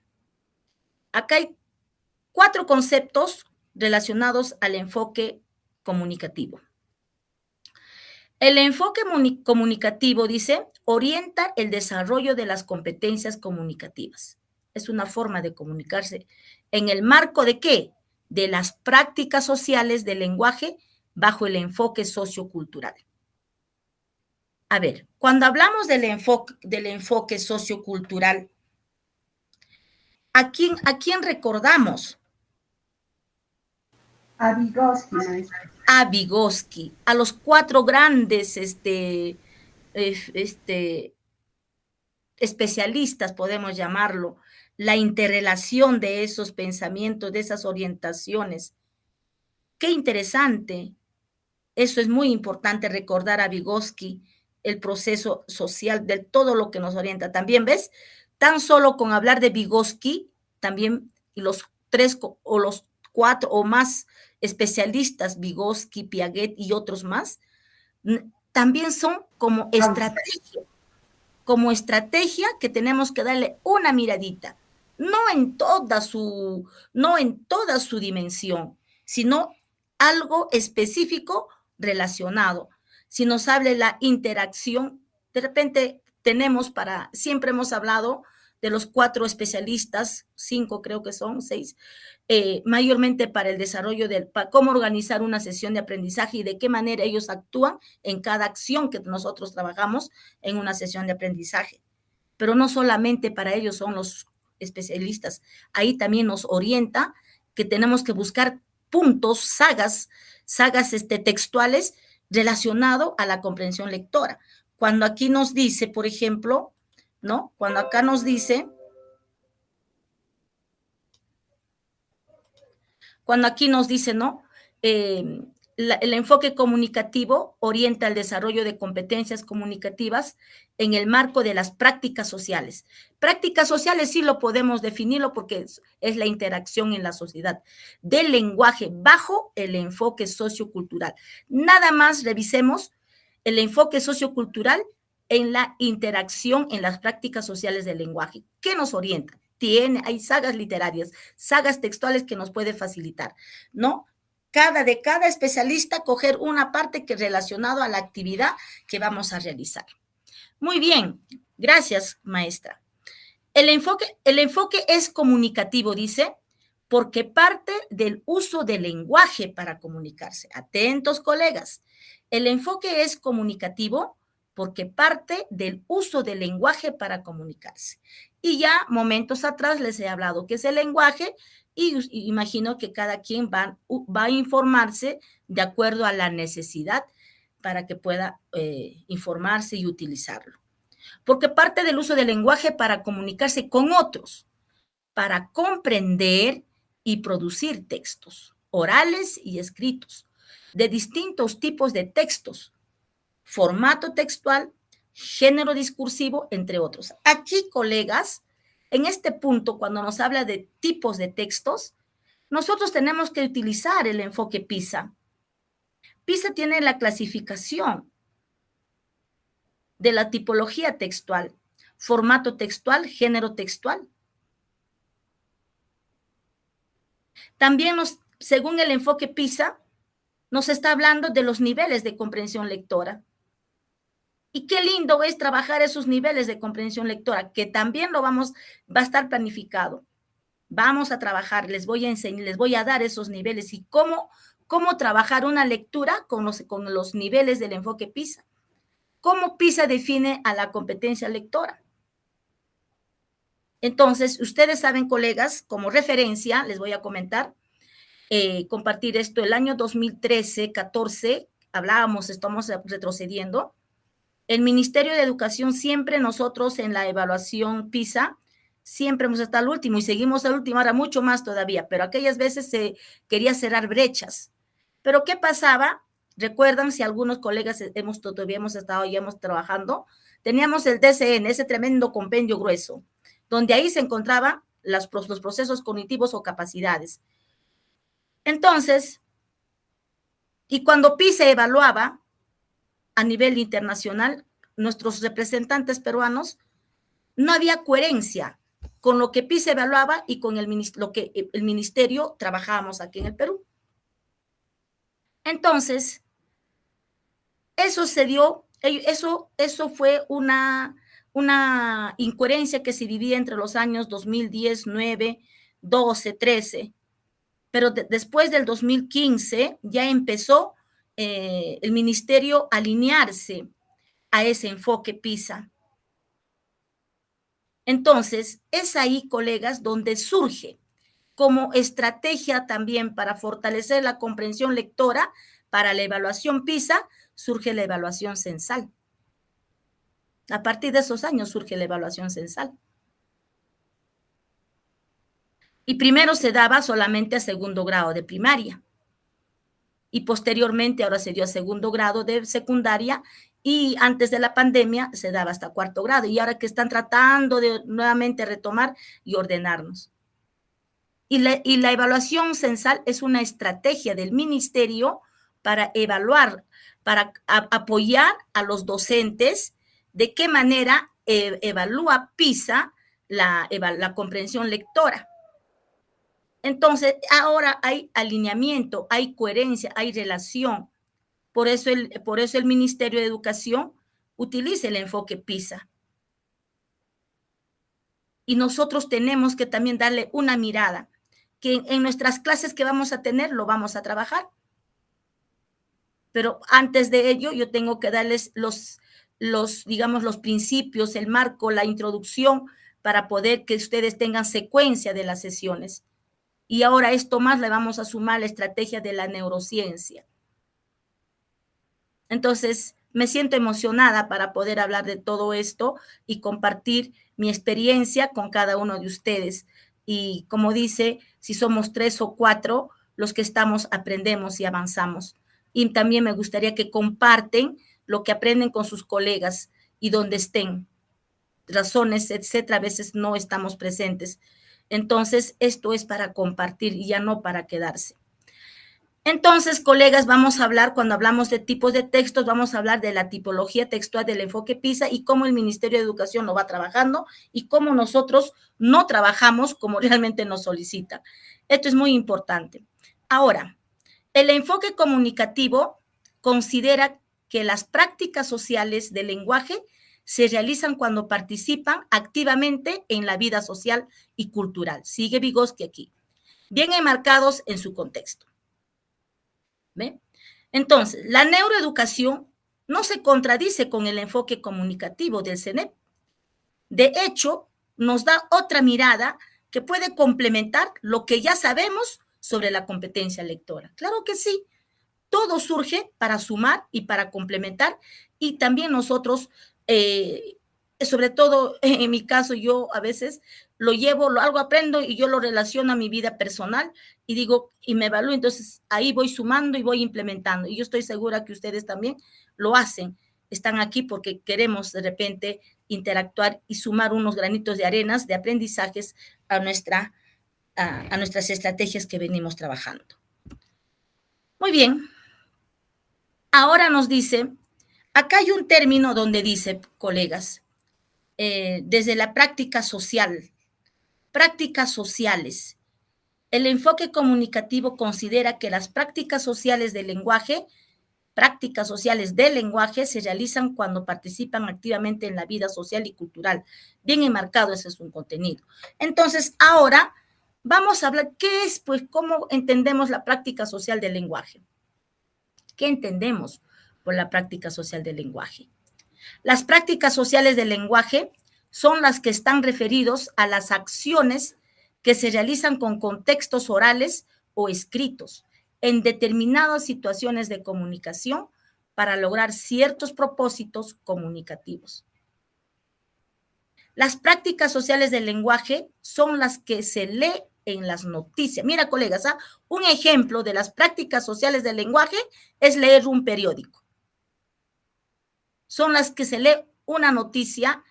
acá hay 4 conceptos relacionados al enfoque comunicativo. El enfoque comunicativo, dice, orienta el desarrollo de las competencias comunicativas. es una forma de comunicarse. ¿En el marco de qué? De las prácticas sociales del lenguaje bajo el enfoque sociocultural. A ver, cuando hablamos del enfoque sociocultural, ¿a quién recordamos? A Vygotsky, maestra. A Vygotsky, a los 4 grandes especialistas, podemos llamarlo, la interrelación de esos pensamientos, de esas orientaciones. Qué interesante. Eso es muy importante recordar a Vygotsky, el proceso social de todo lo que nos orienta. También, ¿ves? Tan solo con hablar de Vygotsky, también los 3 o los 4 o más especialistas, Vygotsky, Piaget y otros más, también son como estrategia que tenemos que darle una miradita, no en toda su dimensión, sino algo específico relacionado. Si nos habla de la interacción, de repente siempre hemos hablado de los 4 especialistas, 5 creo que son, 6, mayormente para el desarrollo para cómo organizar una sesión de aprendizaje y de qué manera ellos actúan en cada acción que nosotros trabajamos en una sesión de aprendizaje. Pero no solamente para ellos son los especialistas, ahí también nos orienta que tenemos que buscar puntos, sagas textuales relacionados a la comprensión lectora. Cuando aquí nos dice, por ejemplo, ¿no? Cuando acá nos dice, ¿no? El enfoque comunicativo orienta el desarrollo de competencias comunicativas en el marco de las prácticas sociales. Prácticas sociales sí lo podemos definirlo porque es la interacción en la sociedad del lenguaje bajo el enfoque sociocultural. Nada más revisemos el enfoque sociocultural en la interacción en las prácticas sociales del lenguaje. ¿Qué nos orienta? Hay sagas literarias, sagas textuales que nos puede facilitar, ¿no? De cada especialista coger una parte que relacionado a la actividad que vamos a realizar. Muy bien, gracias, maestra. El enfoque es comunicativo, dice, porque parte del uso del lenguaje para comunicarse. Atentos, colegas. El enfoque es comunicativo porque parte del uso del lenguaje para comunicarse. Y ya momentos atrás les he hablado qué es el lenguaje y imagino que cada quien va a informarse de acuerdo a la necesidad para que pueda informarse y utilizarlo. Porque parte del uso del lenguaje para comunicarse con otros, para comprender y producir textos orales y escritos de distintos tipos de textos, formato textual, género discursivo, entre otros. Aquí, colegas, en este punto, cuando nos habla de tipos de textos, nosotros tenemos que utilizar el enfoque PISA. PISA tiene la clasificación de la tipología textual, formato textual, género textual. También según el enfoque PISA, nos está hablando de los niveles de comprensión lectora. Y qué lindo es trabajar esos niveles de comprensión lectora, que también va a estar planificado. Vamos a trabajar, les voy a enseñar, les voy a dar esos niveles y cómo trabajar una lectura con los niveles del enfoque PISA. ¿Cómo PISA define a la competencia lectora? Entonces, ustedes saben, colegas, como referencia, les voy a comentar, compartir esto, el año 2013, 14, hablábamos, estamos retrocediendo, el Ministerio de Educación siempre nosotros en la evaluación PISA, siempre hemos estado al último y seguimos al último, ahora mucho más todavía, pero aquellas veces se quería cerrar brechas. Pero ¿qué pasaba? Recuerdan, si algunos colegas todavía hemos estado y hemos trabajando, teníamos el DCN, ese tremendo compendio grueso, donde ahí se encontraban los procesos cognitivos o capacidades. Entonces, y cuando PISA evaluaba a nivel internacional, nuestros representantes peruanos, no había coherencia con lo que PISA evaluaba y con lo que el ministerio trabajábamos aquí en el Perú. Entonces, eso se dio, eso fue una una incoherencia que se vivía entre los años 2010, 9, 12, 13, pero después del 2015 ya empezó el ministerio a alinearse a ese enfoque PISA. Entonces, es ahí, colegas, donde surge como estrategia también para fortalecer la comprensión lectora para la evaluación PISA, surge la evaluación censal. A partir de esos años surge la evaluación censal. Y primero se daba solamente a segundo grado de primaria. Y posteriormente ahora se dio a segundo grado de secundaria y antes de la pandemia se daba hasta cuarto grado. Y ahora que están tratando de nuevamente retomar y ordenarnos. Y la evaluación censal es una estrategia del ministerio para evaluar, para apoyar a los docentes de qué manera evalúa PISA la comprensión lectora. Entonces, ahora hay alineamiento, hay coherencia, hay relación. Por eso el Ministerio de Educación utiliza el enfoque PISA. Y nosotros tenemos que también darle una mirada, que en nuestras clases que vamos a tener lo vamos a trabajar. Pero antes de ello yo tengo que darles digamos, los principios, el marco, la introducción para poder que ustedes tengan secuencia de las sesiones. Y ahora esto más le vamos a sumar la estrategia de la neurociencia. Entonces, me siento emocionada para poder hablar de todo esto y compartir mi experiencia con cada uno de ustedes. Y como dice, si somos 3 o 4, los que estamos aprendemos y avanzamos. Y también me gustaría que comparten lo que aprenden con sus colegas y donde estén. Razones, etcétera, a veces no estamos presentes. Entonces, esto es para compartir y ya no para quedarse. Entonces, colegas, vamos a hablar, cuando hablamos de tipos de textos, vamos a hablar de la tipología textual del enfoque PISA y cómo el Ministerio de Educación lo va trabajando y cómo nosotros no trabajamos como realmente nos solicita. Esto es muy importante. Ahora, el enfoque comunicativo considera que las prácticas sociales del lenguaje se realizan cuando participan activamente en la vida social y cultural. Sigue Vygotsky aquí. Bien enmarcados en su contexto. ¿Ve? Entonces, la neuroeducación no se contradice con el enfoque comunicativo del CENEP. De hecho, nos da otra mirada que puede complementar lo que ya sabemos sobre la competencia lectora. Claro que sí, todo surge para sumar y para complementar y también nosotros, sobre todo en mi caso, yo a veces algo aprendo y yo lo relaciono a mi vida personal y digo, y me evalúo, entonces ahí voy sumando y voy implementando. Y yo estoy segura que ustedes también lo hacen. Están aquí porque queremos de repente interactuar y sumar unos granitos de arenas, de aprendizajes a nuestras estrategias que venimos trabajando. Muy bien. Ahora nos dice, acá hay un término donde dice, colegas, desde la práctica social, prácticas sociales. El enfoque comunicativo considera que las prácticas sociales del lenguaje se realizan cuando participan activamente en la vida social y cultural. Bien enmarcado, ese es un contenido. Entonces, ahora vamos a hablar, ¿qué es? Pues, ¿cómo entendemos la práctica social del lenguaje? ¿Qué entendemos por la práctica social del lenguaje? Las prácticas sociales del lenguaje son las que están referidos a las acciones que se realizan con contextos orales o escritos en determinadas situaciones de comunicación para lograr ciertos propósitos comunicativos. Las prácticas sociales del lenguaje son las que se lee en las noticias. Mira, colegas, un ejemplo de las prácticas sociales del lenguaje es leer un periódico. Son las que se lee una noticia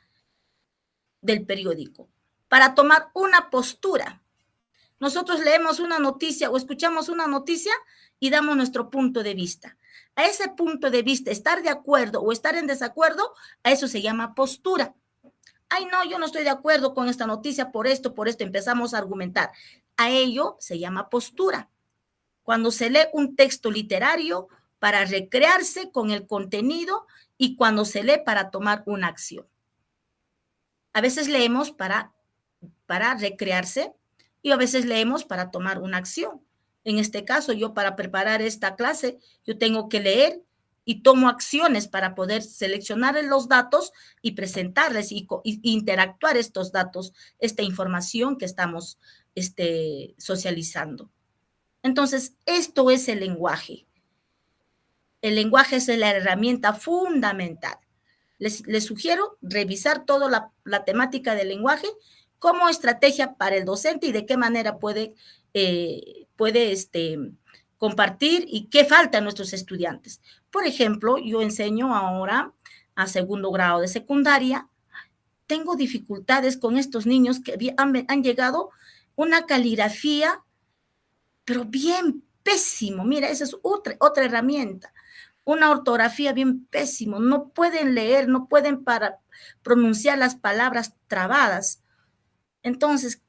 del periódico para tomar una postura. Nosotros leemos una noticia o escuchamos una noticia y damos nuestro punto de vista. A ese punto de vista, estar de acuerdo o estar en desacuerdo, a eso se llama postura. Ay, no, yo no estoy de acuerdo con esta noticia por esto, empezamos a argumentar. A ello se llama postura. Cuando se lee un texto literario para recrearse con el contenido y cuando se lee para tomar una acción. A veces leemos para recrearse y a veces leemos para tomar una acción. En este caso, yo para preparar esta clase, yo tengo que leer y tomo acciones para poder seleccionar los datos y presentarles y interactuar estos datos, esta información que estamos socializando. Entonces, esto es el lenguaje. El lenguaje es la herramienta fundamental. Les sugiero revisar toda la temática del lenguaje como estrategia para el docente y de qué manera puede compartir y qué falta a nuestros estudiantes. Por ejemplo, yo enseño ahora a segundo grado de secundaria. Tengo dificultades con estos niños que han llegado una caligrafía, pero bien pésimo. Mira, esa es otra herramienta. Una ortografía bien pésimo. No pueden leer, no pueden pronunciar las palabras trabadas. Entonces,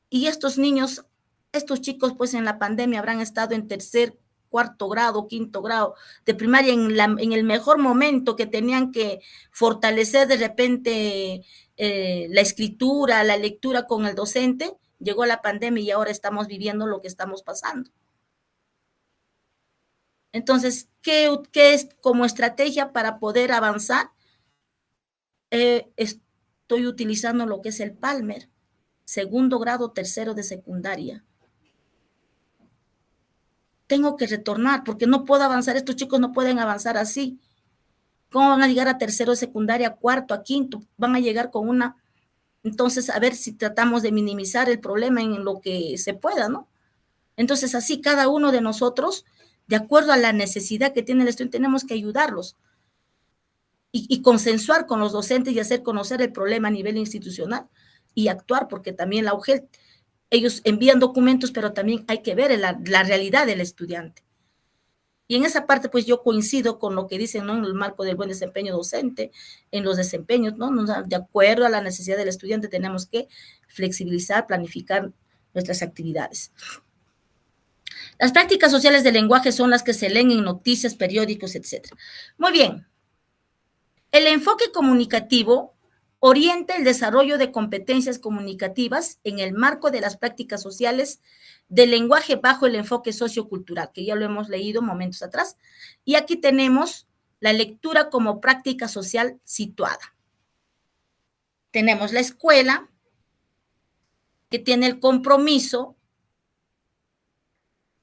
y estos niños, estos chicos, pues en la pandemia habrán estado en tercer, cuarto grado, quinto grado de primaria, en el mejor momento que tenían que fortalecer de repente la escritura, la lectura con el docente. Llegó la pandemia y ahora estamos viviendo lo que estamos pasando. Entonces, ¿qué es como estrategia para poder avanzar? Estoy utilizando lo que es el Palmer, segundo grado, tercero de secundaria. Tengo que retornar porque no puedo avanzar, estos chicos no pueden avanzar así. ¿Cómo van a llegar a tercero de secundaria, cuarto, a quinto? Van a llegar con una... Entonces, a ver si tratamos de minimizar el problema en lo que se pueda, ¿no? Entonces, así cada uno de nosotros, de acuerdo a la necesidad que tiene el estudiante, tenemos que ayudarlos y consensuar con los docentes y hacer conocer el problema a nivel institucional y actuar, porque también la UGEL, ellos envían documentos, pero también hay que ver la realidad del estudiante. Y en esa parte, pues yo coincido con lo que dicen, ¿no? En el marco del buen desempeño docente, en los desempeños, ¿no? De acuerdo a la necesidad del estudiante, tenemos que flexibilizar, planificar nuestras actividades. Las prácticas sociales del lenguaje son las que se leen en noticias, periódicos, etc. Muy bien. El enfoque comunicativo orienta el desarrollo de competencias comunicativas en el marco de las prácticas sociales del lenguaje bajo el enfoque sociocultural, que ya lo hemos leído momentos atrás. Y aquí tenemos la lectura como práctica social situada. Tenemos la escuela, que tiene el compromiso.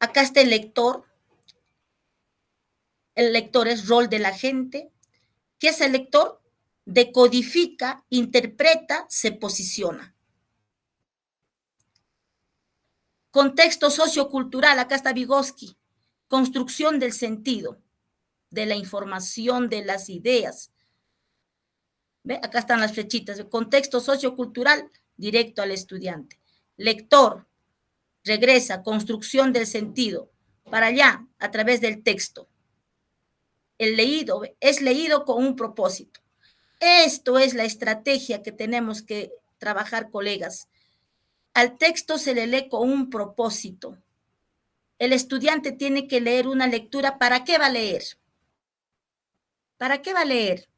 Acá está el lector. El lector es rol de la gente. ¿Qué es el lector? Decodifica, interpreta, se posiciona. Contexto sociocultural, acá está Vygotsky. Construcción del sentido, de la información, de las ideas. ¿Ve? Acá están las flechitas. Contexto sociocultural, directo al estudiante. Lector, regresa, construcción del sentido, para allá, a través del texto. El leído es leído con un propósito. Esto es la estrategia que tenemos que trabajar, colegas. Al texto se le lee con un propósito. El estudiante tiene que leer una lectura. ¿Para qué va a leer? ¿Para qué va a leer?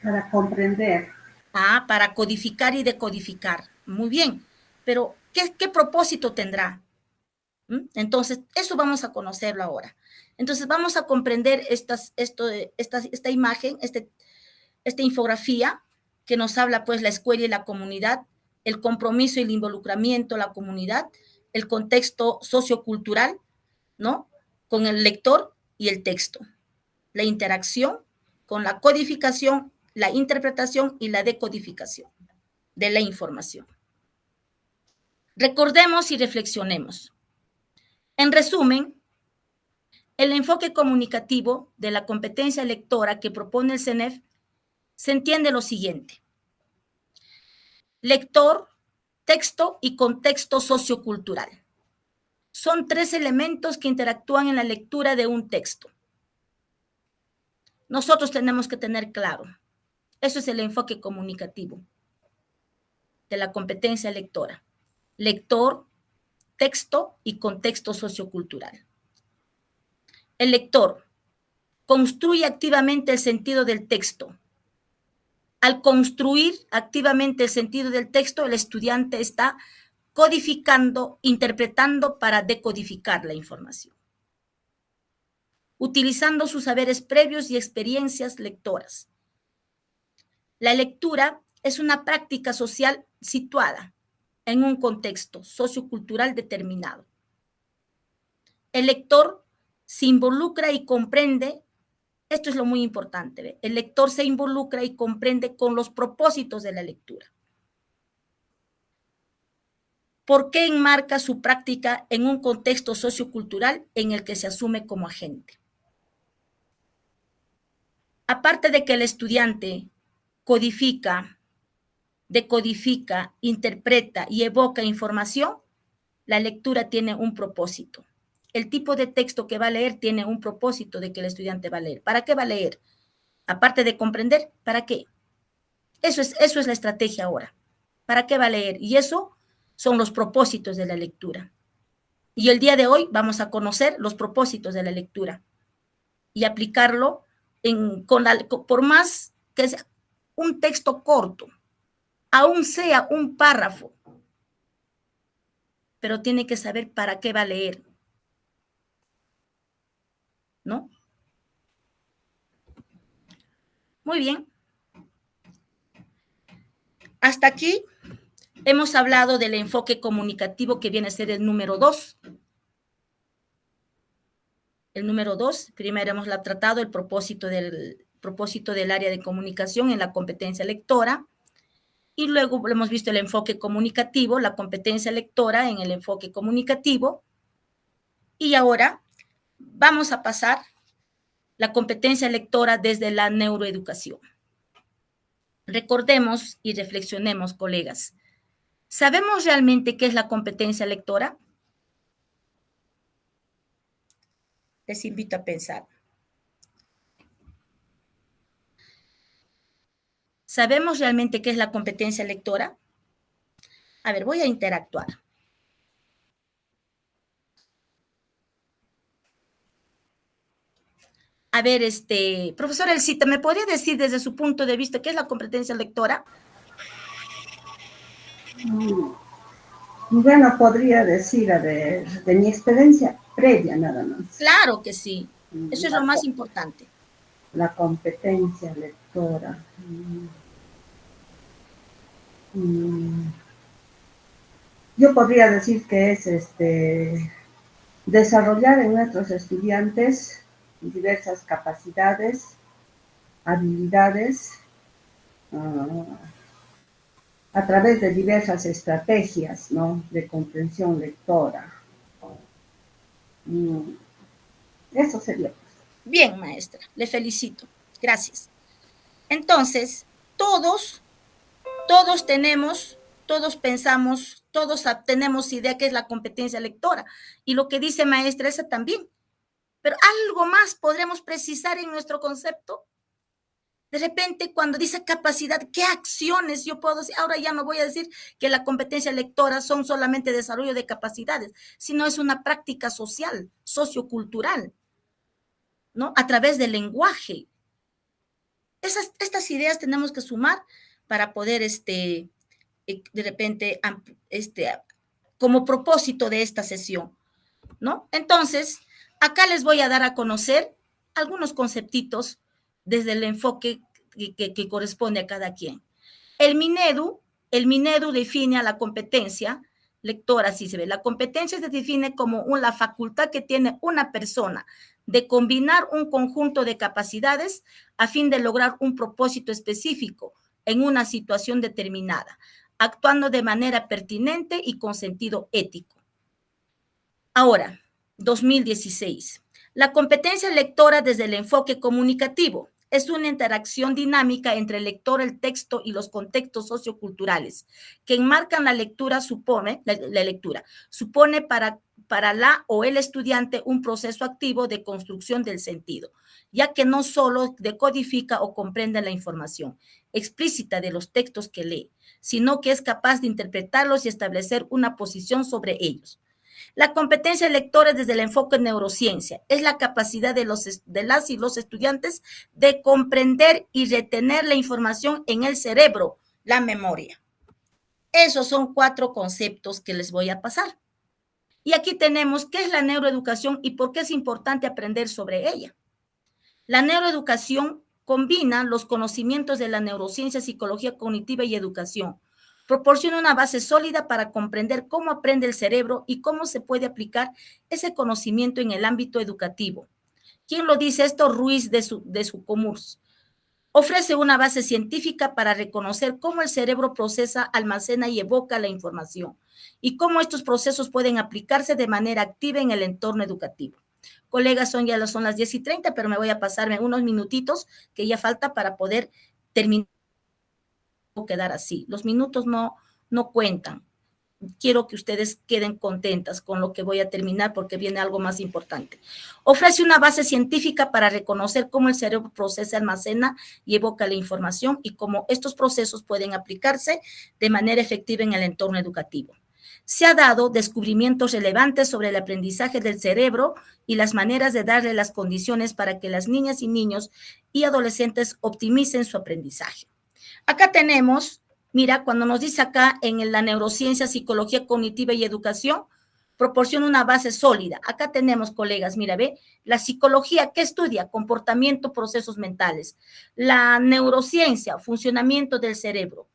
Para comprender. Para codificar y decodificar. Muy bien, pero ¿qué propósito tendrá? Entonces, eso vamos a conocerlo ahora. Entonces, vamos a comprender esta imagen, esta infografía que nos habla, pues, la escuela y la comunidad, el compromiso y el involucramiento de la comunidad, el contexto sociocultural, ¿no? Con el lector y el texto. La interacción con la codificación, la interpretación y la decodificación de la información. Recordemos y reflexionemos. En resumen, el enfoque comunicativo de la competencia lectora que propone el CENEF se entiende lo siguiente. Lector, texto y contexto sociocultural. Son 3 elementos que interactúan en la lectura de un texto. Nosotros tenemos que tener claro. Eso es el enfoque comunicativo de la competencia lectora. Lector, texto y contexto sociocultural. El lector construye activamente el sentido del texto. Al construir activamente el sentido del texto, el estudiante está codificando, interpretando para decodificar la información, utilizando sus saberes previos y experiencias lectoras. La lectura es una práctica social situada en un contexto sociocultural determinado. El lector se involucra y comprende, esto es lo muy importante, ¿ve? El lector se involucra y comprende con los propósitos de la lectura. ¿Por qué enmarca su práctica en un contexto sociocultural en el que se asume como agente? Aparte de que el estudiante codifica, decodifica, interpreta y evoca información, la lectura tiene un propósito. El tipo de texto que va a leer tiene un propósito de que el estudiante va a leer. ¿Para qué va a leer? Aparte de comprender, ¿para qué? Eso es la estrategia ahora. ¿Para qué va a leer? Y eso son los propósitos de la lectura. Y el día de hoy vamos a conocer los propósitos de la lectura y aplicarlo por más que sea un texto corto, aún sea un párrafo, pero tiene que saber para qué va a leer, ¿no? Muy bien. Hasta aquí hemos hablado del enfoque comunicativo que viene a ser el número 2. El número 2, primero hemos tratado el propósito del área de comunicación en la competencia lectora, y luego hemos visto el enfoque comunicativo, la competencia lectora en el enfoque comunicativo, y ahora vamos a pasar la competencia lectora desde la neuroeducación. Recordemos y reflexionemos, colegas. ¿Sabemos realmente qué es la competencia lectora? Les invito a pensar. ¿Sabemos realmente qué es la competencia lectora? A ver, voy a interactuar. A ver, profesor Elcita, ¿me podría decir desde su punto de vista qué es la competencia lectora? Bueno, podría decir, a ver, de mi experiencia previa nada más. Claro que sí. Eso es lo más importante. La competencia lectora. Yo podría decir que es desarrollar en nuestros estudiantes diversas capacidades, habilidades, a través de diversas estrategias, ¿no?, de comprensión lectora. Eso sería. Bien, maestra, le felicito. Gracias. Entonces, todos pensamos, todos tenemos idea que es la competencia lectora. Y lo que dice maestra, esa también. Pero algo más podremos precisar en nuestro concepto. De repente, cuando dice capacidad, ¿qué acciones yo puedo hacer? Ahora ya no voy a decir que la competencia lectora son solamente desarrollo de capacidades, sino es una práctica social, sociocultural, ¿no? A través del lenguaje. Estas ideas tenemos que sumar para poder, de repente, como propósito de esta sesión, ¿no? Entonces, acá les voy a dar a conocer algunos conceptitos desde el enfoque que corresponde a cada quien. El Minedu define a la competencia lectora, así se ve. La competencia se define como la facultad que tiene una persona de combinar un conjunto de capacidades a fin de lograr un propósito específico en una situación determinada, actuando de manera pertinente y con sentido ético. Ahora, 2016. La competencia lectora desde el enfoque comunicativo es una interacción dinámica entre el lector, el texto y los contextos socioculturales que enmarcan la lectura, supone para la o el estudiante un proceso activo de construcción del sentido, ya que no solo decodifica o comprende la información explícita de los textos que lee, sino que es capaz de interpretarlos y establecer una posición sobre ellos. La competencia lectora desde el enfoque en neurociencia es la capacidad de las y los estudiantes de comprender y retener la información en el cerebro, la memoria. Esos son 4 conceptos que les voy a pasar. Y aquí tenemos qué es la neuroeducación y por qué es importante aprender sobre ella. La neuroeducación combina los conocimientos de la neurociencia, psicología cognitiva y educación. Proporciona una base sólida para comprender cómo aprende el cerebro y cómo se puede aplicar ese conocimiento en el ámbito educativo. ¿Quién lo dice esto? Ruiz de Sucomurs. Ofrece una base científica para reconocer cómo el cerebro procesa, almacena y evoca la información y cómo estos procesos pueden aplicarse de manera activa en el entorno educativo. Colegas, ya son las 10:30, pero me voy a pasarme unos minutitos que ya falta para poder terminar o quedar así. Los minutos no cuentan. Quiero que ustedes queden contentas con lo que voy a terminar porque viene algo más importante. Ofrece una base científica para reconocer cómo el cerebro procesa, almacena y evoca la información y cómo estos procesos pueden aplicarse de manera efectiva en el entorno educativo. Se ha dado descubrimientos relevantes sobre el aprendizaje del cerebro y las maneras de darle las condiciones para que las niñas y niños y adolescentes optimicen su aprendizaje. Acá tenemos, mira, cuando nos dice acá en la neurociencia, psicología cognitiva y educación, proporciona una base sólida. Acá tenemos, colegas, mira, ve, la psicología, ¿qué estudia? Comportamiento, procesos mentales. La neurociencia, funcionamiento del cerebro.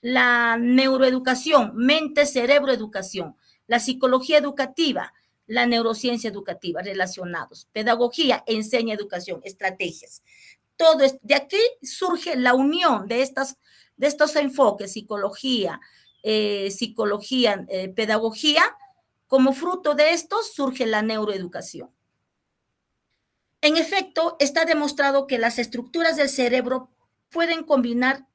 La neuroeducación, mente, cerebro, educación. La psicología educativa, la neurociencia educativa, relacionados. Pedagogía, enseña educación, estrategias. Todo de aquí surge la unión de estos enfoques, psicología, pedagogía. Como fruto de esto surge la neuroeducación. En efecto, está demostrado que las estructuras del cerebro pueden combinar.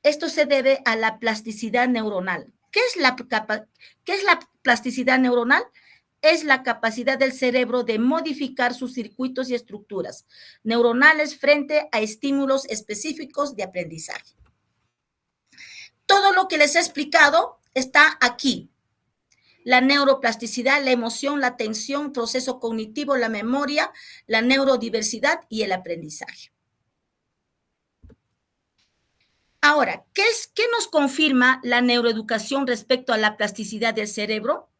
Esto se debe a la plasticidad neuronal. ¿Qué es la plasticidad neuronal? Es la capacidad del cerebro de modificar sus circuitos y estructuras neuronales frente a estímulos específicos de aprendizaje. Todo lo que les he explicado está aquí. La neuroplasticidad, la emoción, la atención, proceso cognitivo, la memoria, la neurodiversidad y el aprendizaje. Ahora, ¿qué nos confirma la neuroeducación respecto a la plasticidad del cerebro?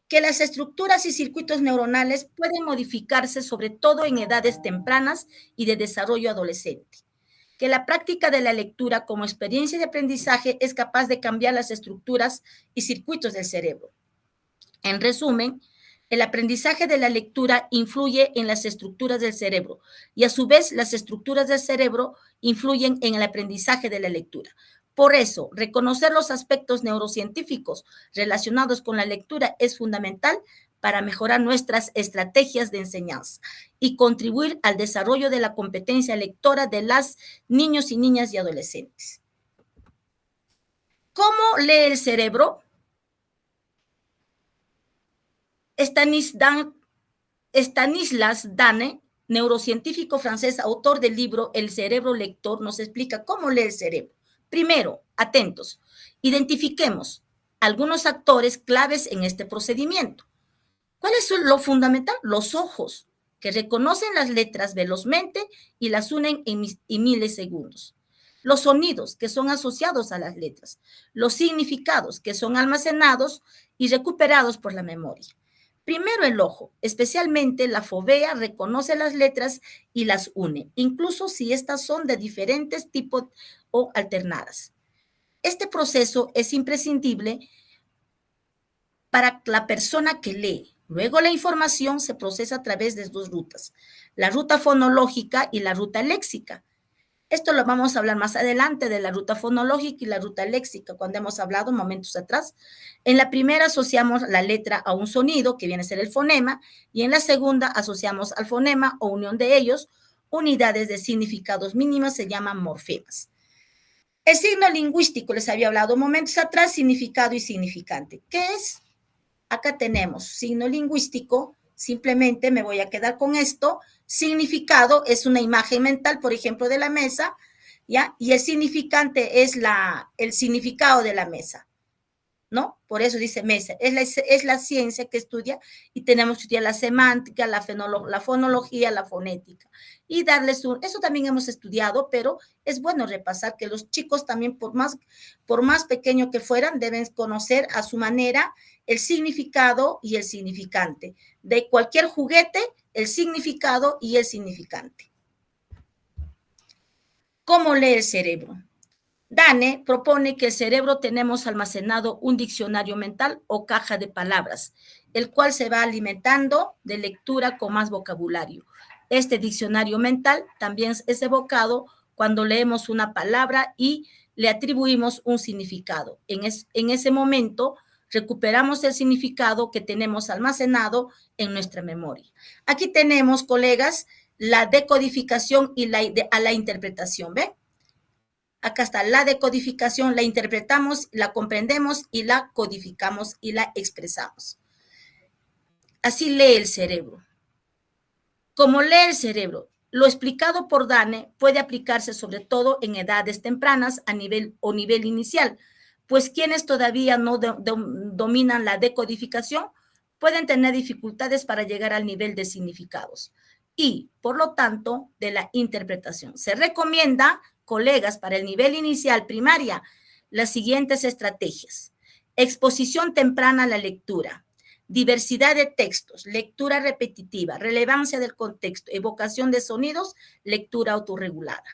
Que las estructuras y circuitos neuronales pueden modificarse sobre todo en edades tempranas y de desarrollo adolescente. Que la práctica de la lectura como experiencia de aprendizaje es capaz de cambiar las estructuras y circuitos del cerebro. En resumen, el aprendizaje de la lectura influye en las estructuras del cerebro y a su vez las estructuras del cerebro influyen en el aprendizaje de la lectura. Por eso, reconocer los aspectos neurocientíficos relacionados con la lectura es fundamental para mejorar nuestras estrategias de enseñanza y contribuir al desarrollo de la competencia lectora de las niños y niñas y adolescentes. ¿Cómo lee el cerebro? Stanislas Dehaene, neurocientífico francés, autor del libro El cerebro lector, nos explica cómo lee el cerebro. Primero, atentos, identifiquemos algunos actores claves en este procedimiento. ¿Cuál es lo fundamental? Los ojos, que reconocen las letras velozmente y las unen en milisegundos. Los sonidos, que son asociados a las letras. Los significados, que son almacenados y recuperados por la memoria. Primero el ojo, especialmente la fovea, reconoce las letras y las une, incluso si estas son de diferentes tipos o alternadas. Este proceso es imprescindible para la persona que lee. Luego la información se procesa a través de 2 rutas, la ruta fonológica y la ruta léxica. Esto lo vamos a hablar más adelante de la ruta fonológica y la ruta léxica, cuando hemos hablado momentos atrás. En la primera asociamos la letra a un sonido, que viene a ser el fonema, y en la segunda asociamos al fonema o unión de ellos, unidades de significados mínimas, se llaman morfemas. El signo lingüístico, les había hablado momentos atrás, significado y significante. ¿Qué es? Acá tenemos signo lingüístico, simplemente me voy a quedar con esto. Significado es una imagen mental, por ejemplo, de la mesa, ¿ya? Y el significante es el significado de la mesa. ¿no? Por eso dice Mesa, es la ciencia que estudia y tenemos que estudiar la semántica, la fonología, la fonética y darles eso también hemos estudiado, pero es bueno repasar que los chicos también por más pequeño que fueran deben conocer a su manera el significado y el significante. De cualquier juguete, el significado y el significante. ¿Cómo lee el cerebro? Dane propone que el cerebro tenemos almacenado un diccionario mental o caja de palabras, el cual se va alimentando de lectura con más vocabulario. Este diccionario mental también es evocado cuando leemos una palabra y le atribuimos un significado. En ese momento recuperamos el significado que tenemos almacenado en nuestra memoria. Aquí tenemos, colegas, la decodificación y a la interpretación, ¿ven? Acá está la decodificación, la interpretamos, la comprendemos y la codificamos y la expresamos. Así lee el cerebro. Como lee el cerebro, lo explicado por Dane puede aplicarse sobre todo en edades tempranas a nivel inicial, pues quienes todavía no dominan la decodificación pueden tener dificultades para llegar al nivel de significados y, por lo tanto, de la interpretación. Se recomienda, colegas, para el nivel inicial primaria, las siguientes estrategias. Exposición temprana a la lectura, diversidad de textos, lectura repetitiva, relevancia del contexto, evocación de sonidos, lectura autorregulada.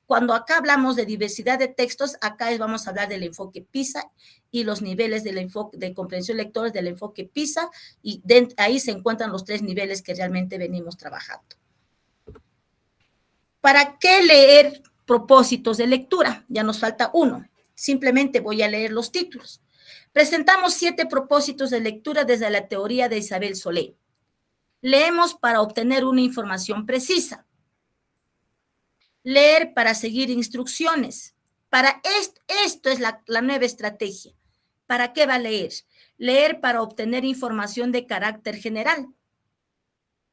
Cuando acá hablamos de diversidad de textos, acá vamos a hablar del enfoque PISA y los niveles del enfoque de comprensión lectora del enfoque PISA, y ahí se encuentran los 3 niveles que realmente venimos trabajando. ¿Para qué leer propósitos de lectura? Ya nos falta uno. Simplemente voy a leer los títulos. Presentamos 7 propósitos de lectura desde la teoría de Isabel Solé. Leemos para obtener una información precisa. Leer para seguir instrucciones. Para esto es la nueva estrategia. ¿Para qué va a leer? Leer para obtener información de carácter general.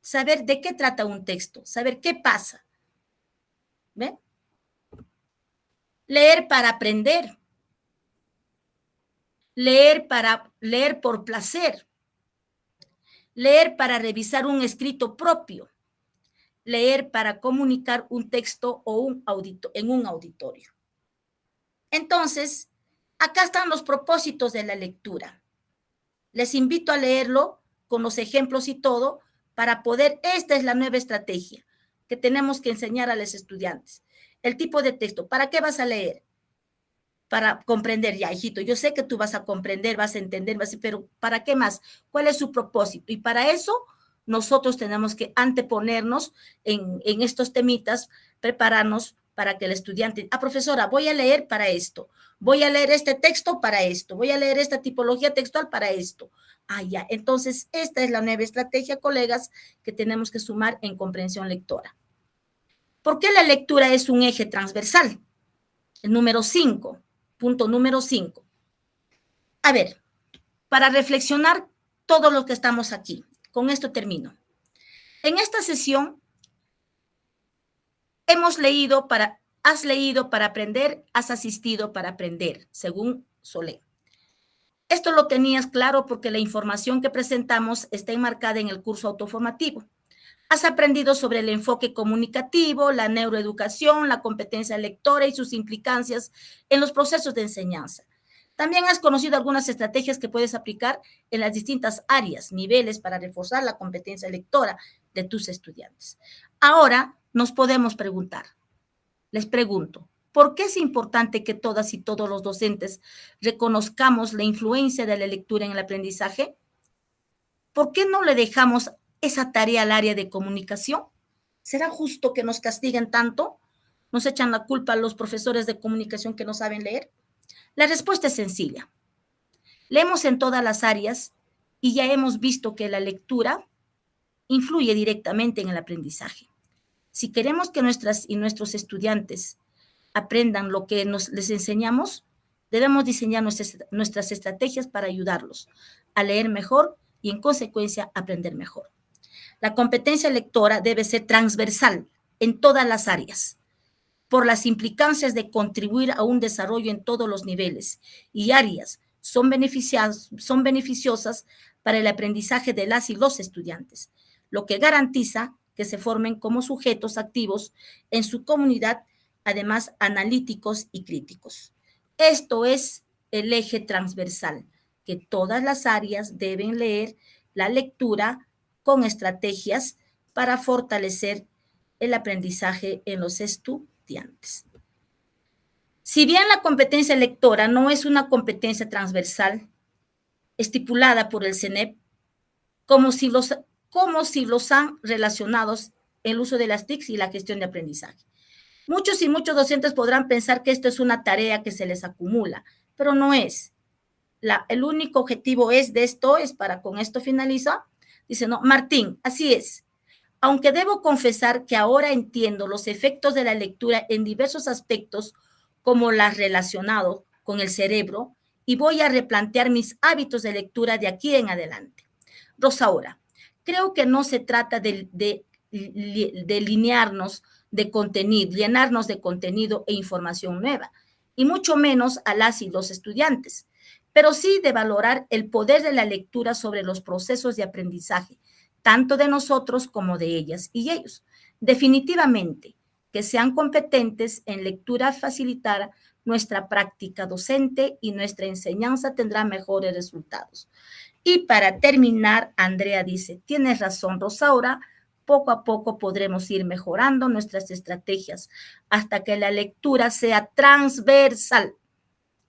Saber de qué trata un texto, saber qué pasa. ¿Ven? Leer para aprender. Leer por placer. Leer para revisar un escrito propio. Leer para comunicar un texto o en un auditorio. Entonces, acá están los propósitos de la lectura. Les invito a leerlo con los ejemplos y todo para poder, esta es la nueva estrategia que tenemos que enseñar a los estudiantes. El tipo de texto, ¿para qué vas a leer? Para comprender, ya, hijito, yo sé que tú vas a comprender, vas a entender, pero ¿para qué más? ¿Cuál es su propósito? Y para eso nosotros tenemos que anteponernos en estos temitas, prepararnos para que el estudiante, profesora, voy a leer para esto, voy a leer este texto para esto, voy a leer esta tipología textual para esto. Ya, entonces esta es la nueva estrategia, colegas, que tenemos que sumar en comprensión lectora. ¿Por qué la lectura es un eje transversal? El número 5, punto número 5. A ver, para reflexionar todo lo que estamos aquí, con esto termino. En esta sesión has leído para aprender, has asistido para aprender, según Solé. Esto lo tenías claro porque la información que presentamos está enmarcada en el curso autoformativo. Has aprendido sobre el enfoque comunicativo, la neuroeducación, la competencia lectora y sus implicancias en los procesos de enseñanza. También has conocido algunas estrategias que puedes aplicar en las distintas áreas, niveles para reforzar la competencia lectora de tus estudiantes. Ahora nos podemos preguntar, les pregunto, ¿por qué es importante que todas y todos los docentes reconozcamos la influencia de la lectura en el aprendizaje? ¿Por qué no le dejamos esa tarea al área de comunicación? ¿Será justo que nos castiguen tanto? ¿Nos echan la culpa a los profesores de comunicación que no saben leer? La respuesta es sencilla. Leemos en todas las áreas y ya hemos visto que la lectura influye directamente en el aprendizaje. Si queremos que nuestros estudiantes aprendan lo que les enseñamos, debemos diseñar nuestras estrategias para ayudarlos a leer mejor y, en consecuencia, aprender mejor. La competencia lectora debe ser transversal en todas las áreas, por las implicancias de contribuir a un desarrollo en todos los niveles y áreas, son beneficiosas para el aprendizaje de las y los estudiantes, lo que garantiza que se formen como sujetos activos en su comunidad, además analíticos y críticos. Esto es el eje transversal, que todas las áreas deben leer la lectura con estrategias para fortalecer el aprendizaje en los estudiantes. Si bien la competencia lectora no es una competencia transversal estipulada por el CENEP, como si los han relacionados el uso de las TICs y la gestión de aprendizaje. Muchos y muchos docentes podrán pensar que esto es una tarea que se les acumula, pero no es. El único objetivo de esto es para, con esto finaliza, dice, no, Martín, así es. Aunque debo confesar que ahora entiendo los efectos de la lectura en diversos aspectos, como las relacionados con el cerebro, y voy a replantear mis hábitos de lectura de aquí en adelante. Rosaura, creo que no se trata de llenarnos de contenido e información nueva, y mucho menos a las y los estudiantes, pero sí de valorar el poder de la lectura sobre los procesos de aprendizaje, tanto de nosotros como de ellas y ellos. Definitivamente, que sean competentes en lectura facilitará nuestra práctica docente y nuestra enseñanza tendrá mejores resultados. Y para terminar, Andrea dice, tienes razón, Rosaura, poco a poco podremos ir mejorando nuestras estrategias hasta que la lectura sea transversal.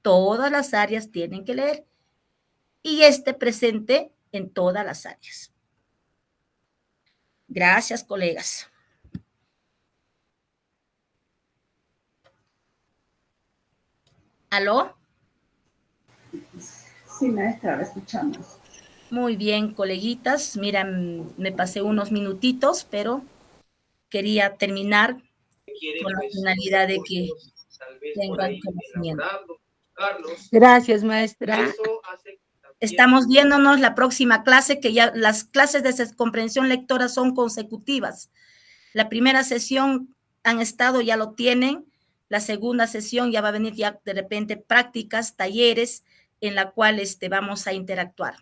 Todas las áreas tienen que leer y esté presente en todas las áreas. Gracias, colegas. ¿Aló? Sí, maestra, la escuchamos. Muy bien, coleguitas. Mira, me pasé unos minutitos, pero quería terminar con la finalidad de que tengan conocimiento. Gracias, maestra. Estamos viéndonos la próxima clase, que ya las clases de comprensión lectora son consecutivas. La primera sesión han estado, ya lo tienen. La segunda sesión ya va a venir ya de repente prácticas, talleres, en la cual vamos a interactuar.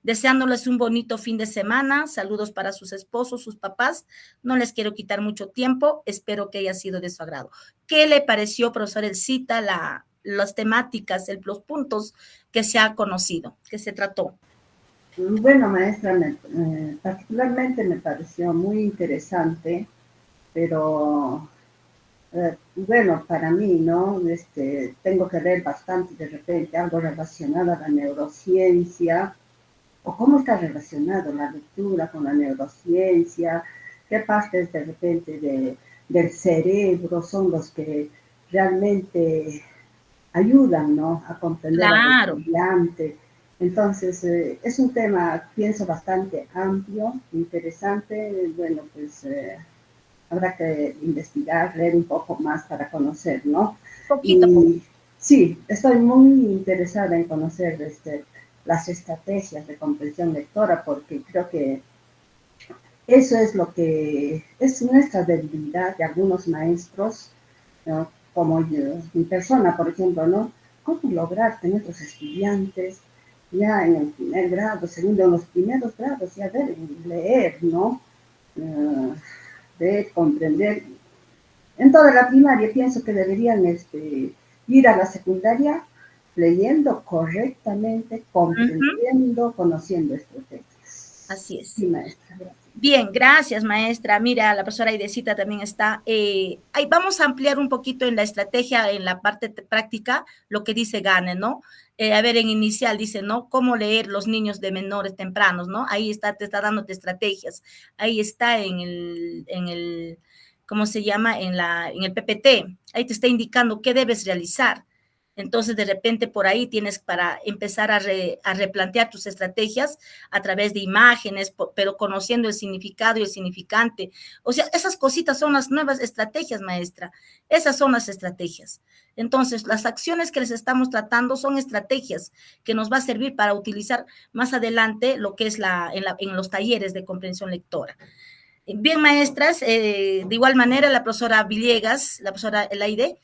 Deseándoles un bonito fin de semana, saludos para sus esposos, sus papás. No les quiero quitar mucho tiempo, espero que haya sido de su agrado. ¿Qué le pareció, profesor Elcita, las temáticas, los puntos que se ha conocido, que se trató? Bueno, maestra, particularmente me pareció muy interesante, pero bueno, para mí, ¿no? Tengo que leer bastante de repente algo relacionado a la neurociencia, o cómo está relacionado la lectura con la neurociencia, qué partes de repente del cerebro son los que realmente ayudan, ¿no?, a comprender al estudiante. Entonces, es un tema, pienso, bastante amplio, interesante. Bueno, pues habrá que investigar, leer un poco más para conocer, ¿no? Poquito. Sí, estoy muy interesada en conocer las estrategias de comprensión lectora, porque creo que eso es lo que es nuestra debilidad de algunos maestros, ¿no?, como yo, mi persona, por ejemplo, ¿no? ¿Cómo lograr que nuestros estudiantes ya en el primer grado, segundo, en los primeros grados, ya deben leer, ¿no? De comprender. En toda la primaria pienso que deberían ir a la secundaria leyendo correctamente, comprendiendo, conociendo estrategias. Así es. Sí, maestra, gracias. Bien, gracias, maestra. Mira, la profesora Aidecita también está. Ahí vamos a ampliar un poquito en la estrategia, en la parte práctica, lo que dice Gane, ¿no? A ver, en inicial dice, ¿no? Cómo leer los niños de menores tempranos, ¿no? Ahí está, te está dándote estrategias. Ahí está en el ¿cómo se llama? En el PPT. Ahí te está indicando qué debes realizar. Entonces, de repente, por ahí tienes para empezar a replantear tus estrategias a través de imágenes, pero conociendo el significado y el significante. O sea, esas cositas son las nuevas estrategias, maestra. Esas son las estrategias. Entonces, las acciones que les estamos tratando son estrategias que nos va a servir para utilizar más adelante lo que es en los talleres de comprensión lectora. Bien, maestras, de igual manera, la profesora Villegas, la profesora Elaide,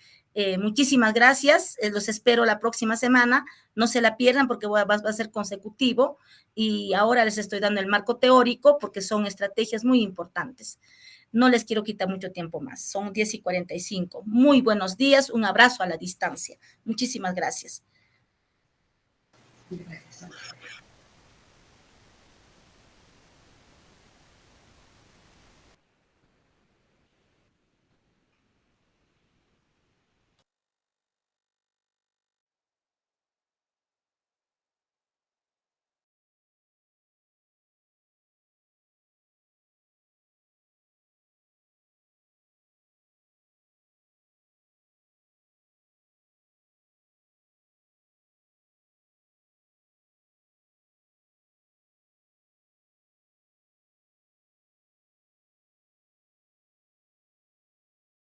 Muchísimas gracias, los espero la próxima semana, no se la pierdan porque va a ser consecutivo y ahora les estoy dando el marco teórico porque son estrategias muy importantes. No les quiero quitar mucho tiempo más, son 10:45. Muy buenos días, un abrazo a la distancia. Muchísimas gracias. Gracias.